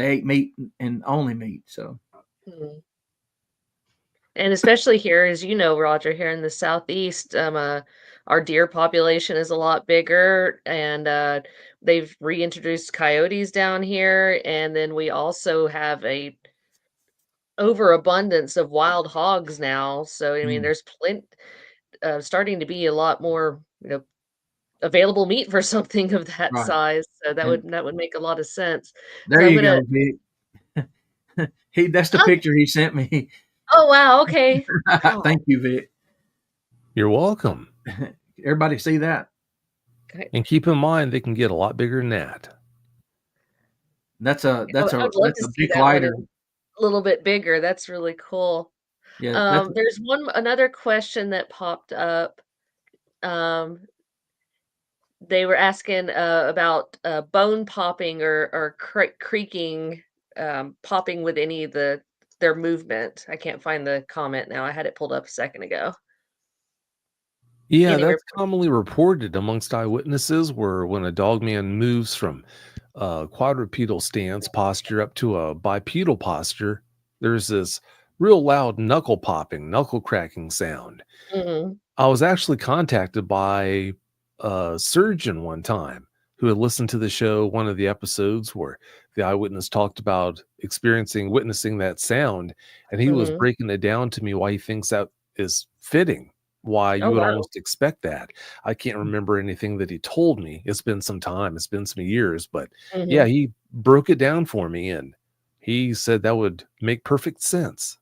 ate meat and only meat. So. And especially here, as you know, Roger, here in the Southeast, our deer population is a lot bigger, and they've reintroduced coyotes down here. And then we also have a overabundance of wild hogs now. So, I mean, there's starting to be a lot more, available meat for something of that size. So that would make a lot of sense. There So you go, Vic. That's the picture he sent me. Oh, wow. Okay. Thank you, Vic. You're welcome. Everybody see that? Okay. And keep in mind, they can get a lot bigger than that. That's a big that lighter. A little bit bigger. That's really cool. Yeah. There's another question that popped up. They were asking about bone popping or creaking, popping with any of their movement. I can't find the comment now. I had it pulled up a second ago. Yeah, that's commonly reported amongst eyewitnesses, where when a dogman moves from quadrupedal stance posture up to a bipedal posture, there's this real loud knuckle popping, knuckle cracking sound. I was actually contacted by a surgeon one time who had listened to the show, one of the episodes where the eyewitness talked about witnessing that sound, and he was breaking it down to me why he thinks that is fitting, why you would almost expect that. I can't remember anything that he told me. It's been some time, it's been some years, but yeah, he broke it down for me, and he said that would make perfect sense.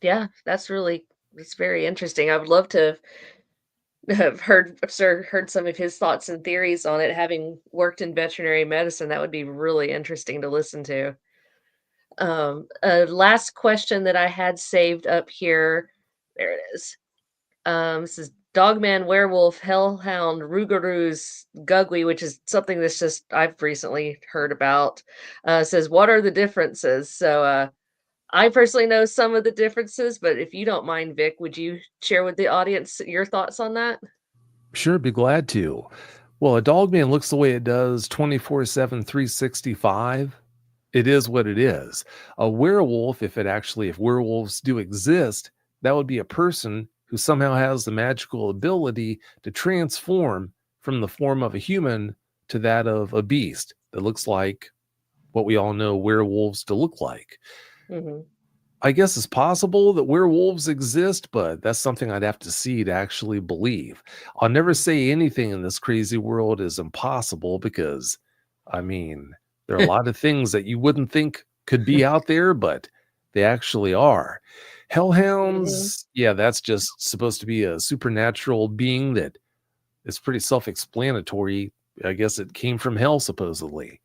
Yeah, it's very interesting. I would love to have heard some of his thoughts and theories on it, having worked in veterinary medicine. That would be really interesting to listen to. Last question that I had saved up here. There it is. This is Dogman, Werewolf, Hellhound, Rougarous, Gugly, which is something that's just I've recently heard about. Says, what are the differences? So I personally know some of the differences, but if you don't mind, Vic, would you share with the audience your thoughts on that? Sure, be glad to. Well, a dogman looks the way it does 24/7, 365. It is what it is. A werewolf, if werewolves do exist, that would be a person who somehow has the magical ability to transform from the form of a human to that of a beast that looks like what we all know werewolves to look like. I guess it's possible that werewolves exist, but that's something I'd have to see to actually believe. I'll never say anything in this crazy world is impossible because, I mean, there are a lot of things that you wouldn't think could be out there, but they actually are. Hellhounds, yeah, that's just supposed to be a supernatural being that is pretty self-explanatory. I guess it came from hell, supposedly.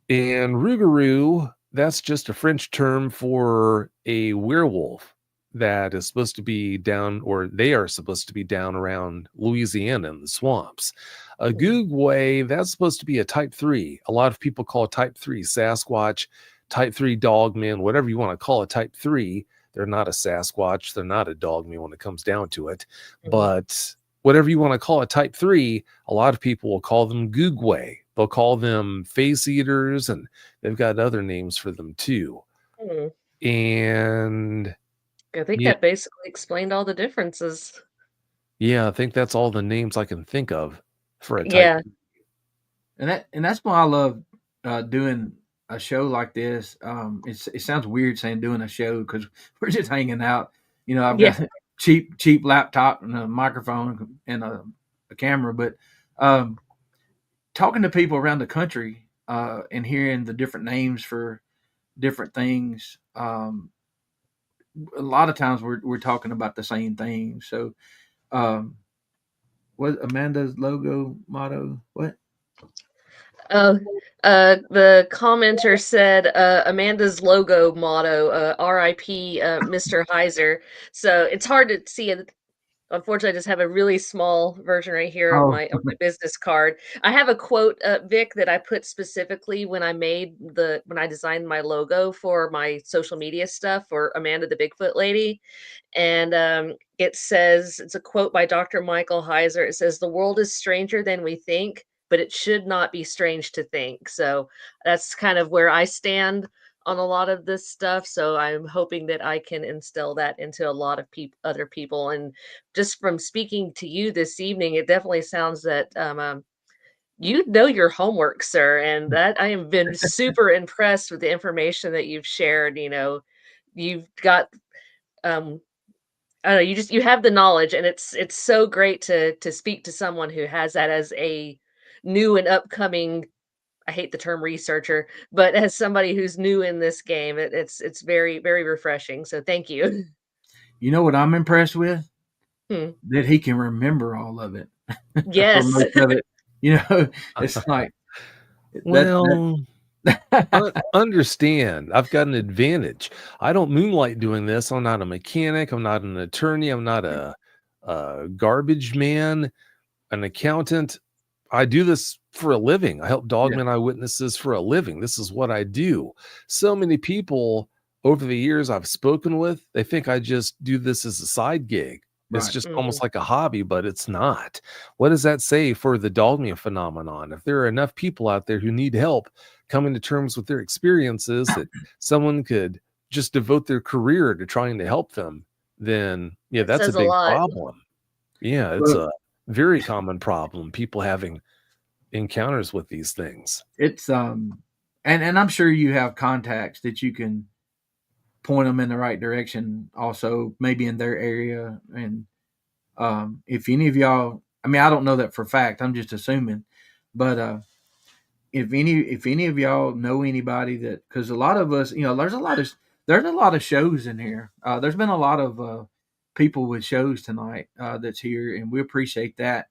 And Rougarou, that's just a French term for a werewolf that is supposed to be down, or they are supposed to be down around Louisiana in the swamps. A Googway, that's supposed to be a type 3. A lot of people call type 3 Sasquatch, type 3 Dogman, whatever you want to call a type 3. They're not a Sasquatch. They're not a Dogman when it comes down to it. But whatever you want to call a type 3, a lot of people will call them Googway. They'll call them face eaters, and they've got other names for them too. And I think that basically explained all the differences. Yeah, I think that's all the names I can think of for a type. Yeah. And that's why I love doing a show like this. It sounds weird saying doing a show because we're just hanging out. You know, I've got a cheap laptop and a microphone and a camera, but talking to people around the country and hearing the different names for different things. A lot of times we're talking about the same thing. So, what Amanda's logo motto? What? The commenter said Amanda's logo motto, R.I.P. Mr. Heiser. So it's hard to see it. Unfortunately, I just have a really small version right here of my business card. I have a quote, Vic, that I put specifically when I designed my logo for my social media stuff for Amanda the Bigfoot lady. And it says, it's a quote by Dr. Michael Heiser. It says, "The world is stranger than we think, but it should not be strange to think." So that's kind of where I stand on a lot of this stuff. So I'm hoping that I can instill that into a lot of other people. And just from speaking to you this evening, it definitely sounds that you know your homework, sir. And that I have been super impressed with the information that you've shared. You know, you've got I don't know, you have the knowledge, and it's so great to speak to someone who has that as a new and upcoming, I hate the term researcher, but as somebody who's new in this game, it's very, very refreshing. So thank you. You know what I'm impressed with? Hmm. That he can remember all of it. Yes. For most of it. You know, it's like understand, I've got an advantage. I don't moonlight doing this. I'm not a mechanic. I'm not an attorney. I'm not a garbage man, an accountant. I do this for a living. I help Dogman eyewitnesses for a living. This is what I do. So many people over the years I've spoken with, they think I just do this as a side gig. It's just almost like a hobby, but it's not. What does that say for the Dogman phenomenon? If there are enough people out there who need help coming to terms with their experiences that someone could just devote their career to trying to help them, then that's a big problem. Yeah, it's a very common problem, people having encounters with these things. It's and I'm sure you have contacts that you can point them in the right direction also, maybe in their area. And if any of y'all, I mean, I don't know that for a fact, I'm just assuming, but if any of y'all know anybody that, because a lot of us, you know, there's a lot of shows in here. There's been a lot of people with shows tonight that's here, and we appreciate that.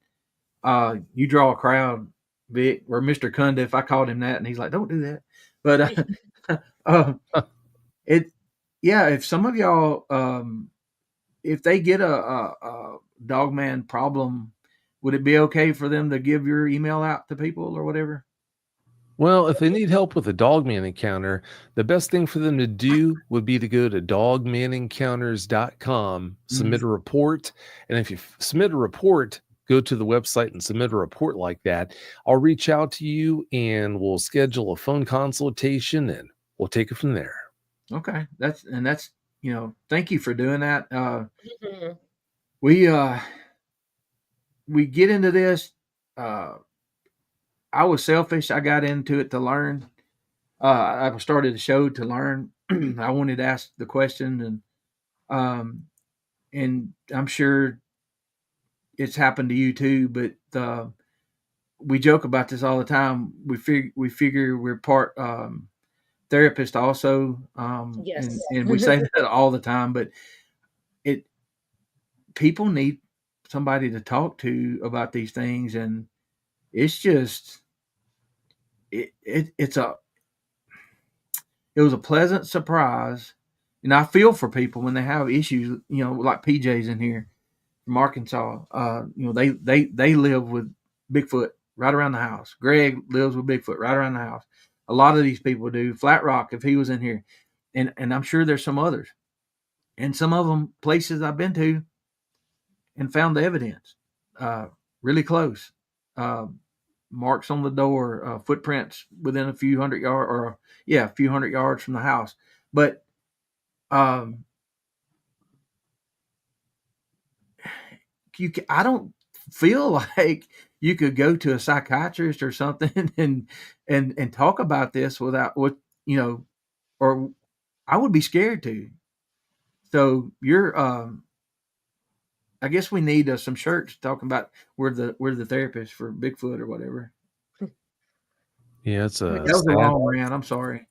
You draw a crowd, Vic, or Mr. Cundiff. I called him that, and he's like, "Don't do that." But if some of y'all, if they get a Dogman problem, would it be okay for them to give your email out to people or whatever? Well, if they need help with a Dogman encounter, the best thing for them to do would be to go to dogmanencounters.com, submit a report. And if you submit a report, go to the website and submit a report like that. I'll reach out to you and we'll schedule a phone consultation and we'll take it from there. Okay. That's, you know, thank you for doing that. We get into this, I was selfish. I got into it to learn. I started the show to learn, I wanted to ask the question, and I'm sure it's happened to you too. But we joke about this all the time. We figure we're part therapist also, Yes. and we say that all the time. But it people need somebody to talk to about these things, and it's just it's a it was a pleasant surprise, and I feel for people when they have issues. Like PJ's in here from Arkansas. They live with Bigfoot right around the house. Greg lives with Bigfoot right around the house. A lot of these people do. Flat Rock, if he was in here, and I'm sure there's some others, and some of them places I've been to and found the evidence, really close. Marks on the door, footprints within a few hundred yards, a few hundred yards from the house. But I don't feel like you could go to a psychiatrist or something and talk about this without or I would be scared to. So I guess we need some shirts talking about we're the therapist for Bigfoot or whatever. Yeah, it's That was a long rant. I'm sorry.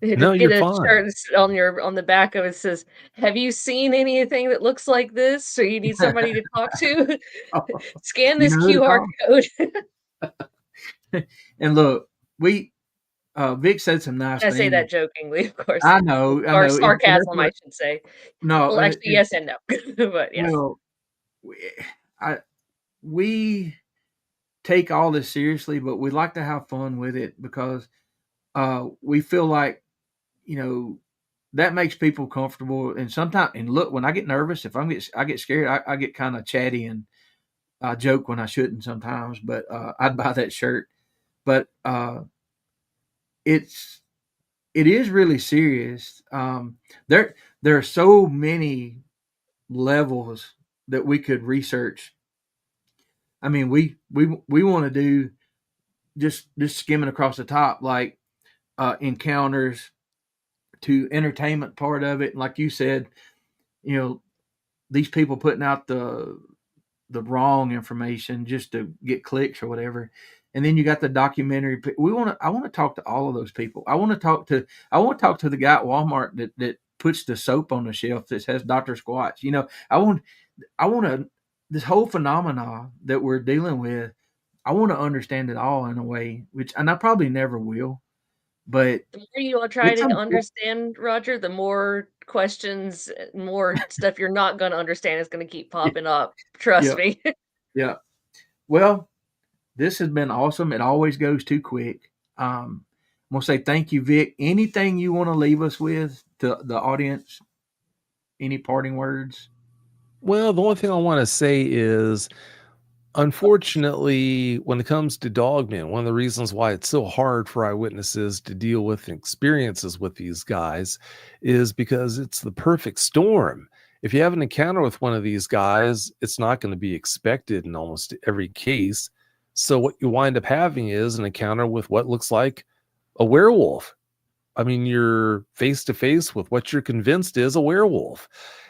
No, Get you're a fine. shirt on the back of it says, "Have you seen anything that looks like this?" So you need somebody to talk to. Scan this who to QR call? code. And look, Vic said some nice I things. say that jokingly, of course. I know. Or sarcasm, I should say. No, Well, actually, yes and no, but yes. Well, we take all this seriously, but we like to have fun with it because we feel like that makes people comfortable. And sometimes, and look, when I get nervous, if I get scared, I get kind of chatty and I joke when I shouldn't sometimes. But I'd buy that shirt. But it is really serious. There are so many levels that we could research. I mean, we want to do just skimming across the top, like encounters to entertainment part of it. Like you said, these people putting out the wrong information just to get clicks or whatever. And then you got the documentary. I want to talk to all of those people. I want to talk to the guy at Walmart that puts the soap on the shelf that says Dr. Squatch. I want to this whole phenomena that we're dealing with. I want to understand it all in a way, and I probably never will. But the more you all try to understand, Roger, the more questions, more stuff you're not going to understand is going to keep popping up. Trust me. Yeah. Well, this has been awesome. It always goes too quick. I'm going to say thank you, Vic. Anything you want to leave us with to the audience? Any parting words? Well, the only thing I want to say is, unfortunately, when it comes to Dogman, one of the reasons why it's so hard for eyewitnesses to deal with experiences with these guys is because it's the perfect storm. If you have an encounter with one of these guys, it's not going to be expected in almost every case. So what you wind up having is an encounter with what looks like a werewolf. I mean, you're face to face with what you're convinced is a werewolf.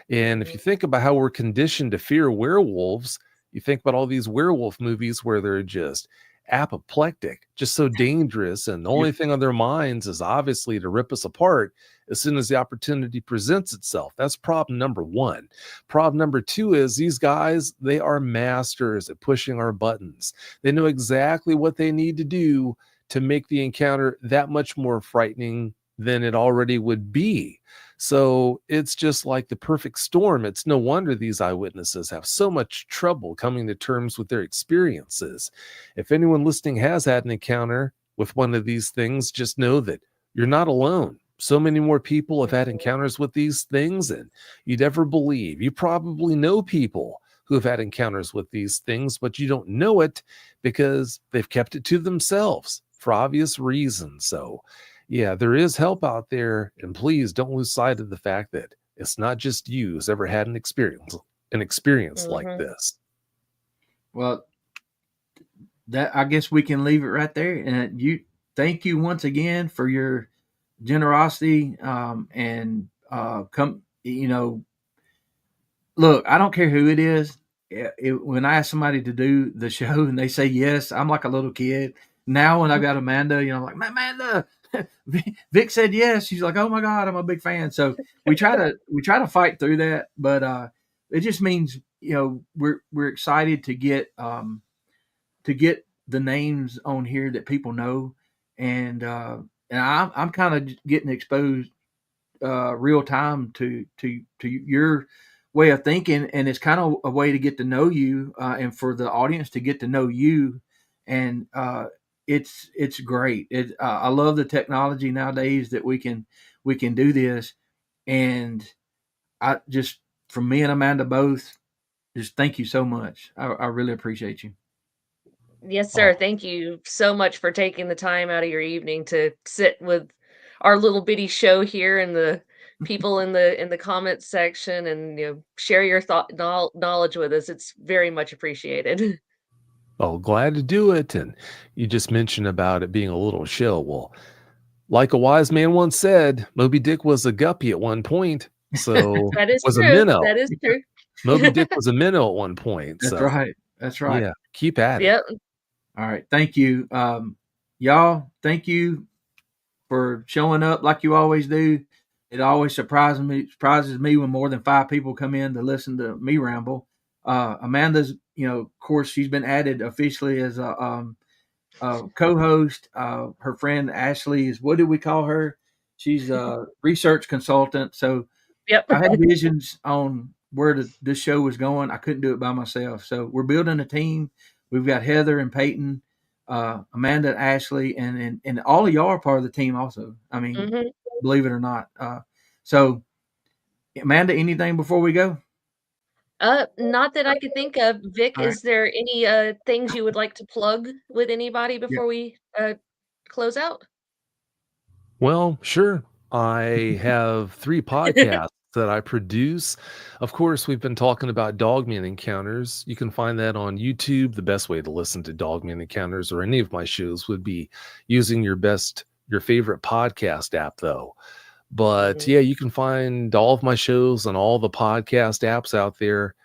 And if you think about how we're conditioned to fear werewolves, you think about all these werewolf movies where they're just apoplectic, just so dangerous. And the only thing on their minds is obviously to rip us apart as soon as the opportunity presents itself. That's problem number one. Problem number two is these guys, they are masters at pushing our buttons. They know exactly what they need to do to make the encounter that much more frightening than it already would be. So it's just like the perfect storm. It's no wonder these eyewitnesses have so much trouble coming to terms with their experiences. If anyone listening has had an encounter with one of these things, just know that you're not alone. So many more people have had encounters with these things than you'd ever believe. You probably know people who have had encounters with these things, but you don't know it because they've kept it to themselves for obvious reasons. So yeah, there is help out there, and please don't lose sight of the fact that it's not just you who's ever had an experience like this. Well, that I guess we can leave it right there. And thank you once again for your generosity, and come. Look, I don't care who it is. When I ask somebody to do the show and they say yes, I'm like a little kid. Now when I've got Amanda, I'm like, Amanda, Vic said yes. She's like, oh my God, I'm a big fan. So we try to fight through that, but it just means we're excited to get the names on here that people know, and I'm kind of getting exposed real time to your way of thinking, and it's kind of a way to get to know you, and for the audience to get to know you, and it's great. I love the technology nowadays that we can do this, and I just, from me and Amanda both, just thank you so much. I really appreciate you. Yes, Oh, sir. Thank you so much for taking the time out of your evening to sit with our little bitty show here and the people in the comments section and share your knowledge with us. It's very much appreciated. oh, glad to do it. And you just mentioned about it being a little show. Well, like a wise man once said, Moby Dick was a guppy at one point. So That is was a true. minnow. That is true. Moby Dick was a minnow at one point. That's So right. That's right. yeah, keep at it. Yep. All right. Thank you. Y'all, thank you for showing up like you always do. It always surprises me when more than 5 people come in to listen to me ramble. Amanda's, of course, she's been added officially as a co-host. Her friend Ashley is, what do we call her? She's a research consultant. So Yep. I had visions on where this show was going. I couldn't do it by myself. So we're building a team. We've got Heather and Peyton, Amanda and Ashley, and all of y'all are part of the team also. I mean, hmm believe it or not. So Amanda, anything before we go? Not that I could think of. Vic, All right. is there any things you would like to plug with anybody Yeah. before we close out? Well, sure. I have 3 podcasts that I produce. Of course, we've been talking about Dogman Encounters. You can find that on YouTube. The best way to listen to Dogman Encounters or any of my shows would be using your favorite podcast app, though. But Mhm. yeah, you can find all of my shows on all the podcast apps out there,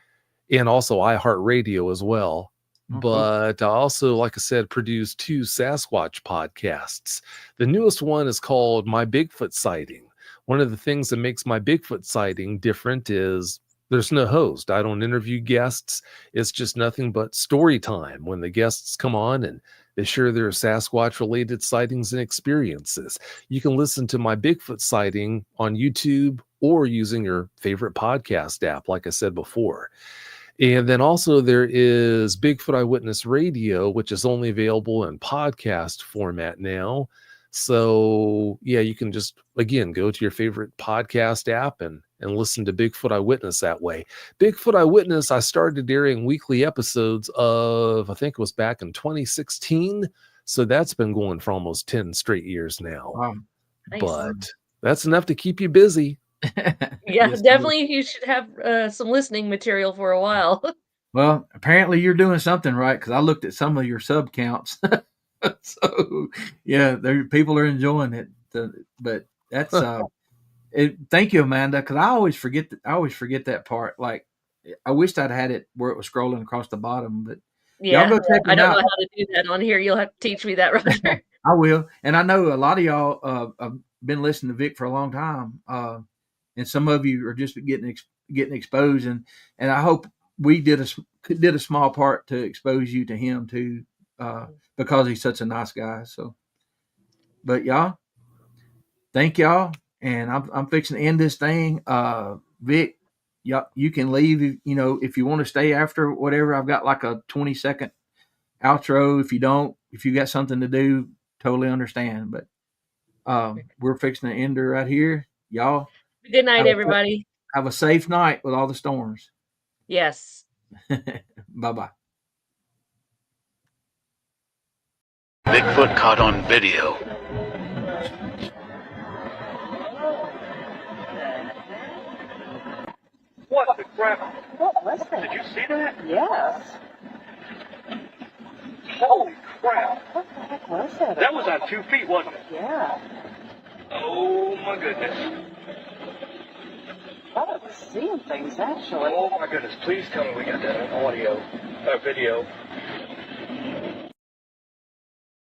and also iHeartRadio as well. Oh, cool. But I also, like I said, produce 2 Sasquatch podcasts. The newest one is called My Bigfoot Sighting. One of the things that makes My Bigfoot Sighting different is there's no host. I don't interview guests. It's just nothing but story time when the guests come on and they share their Sasquatch related sightings and experiences. You can listen to My Bigfoot Sighting on YouTube or using your favorite podcast app, like I said before. And then also there is Bigfoot Eyewitness Radio, which is only available in podcast format now. So yeah, you can just, again, go to your favorite podcast app and listen to Bigfoot Eyewitness that way. Bigfoot Eyewitness, I started airing weekly episodes of, I think it was back in 2016. So that's been going for almost 10 straight years now. Wow. Nice. But that's enough to keep you busy. Yeah, Yes, it is. definitely you should have some listening material for a while. Well, apparently you're doing something right because I looked at some of your sub counts. So yeah, people are enjoying it. But that's thank you, Amanda, because I always forget that part. Like I wished I'd had it where it was scrolling across the bottom, but y'all Yeah, go check I them don't know out. how to do that on here. You'll have to teach me that, Roger. I will, and I know a lot of y'all have been listening to Vic for a long time, and some of you are just getting exposed, and I hope we did a small part to expose you to him too, because he's such a nice guy. So, but y'all, thank y'all, and I'm fixing to end this thing. Vic, y'all, you can leave if you want to stay after whatever. I've got like a 20-second outro. If you don't, if you got something to do, totally understand. But we're fixing to end her right here. Y'all Good night, have everybody. have a safe night with all the storms. Yes. Bye-bye. Bigfoot caught on video. What the crap? What was that? Did you see that? Yes. Holy crap. What the heck was that? That was on 2 feet, wasn't it? Yeah. Oh my goodness. I thought I was seeing things, actually. Oh my goodness. Please tell me we got that on audio, video.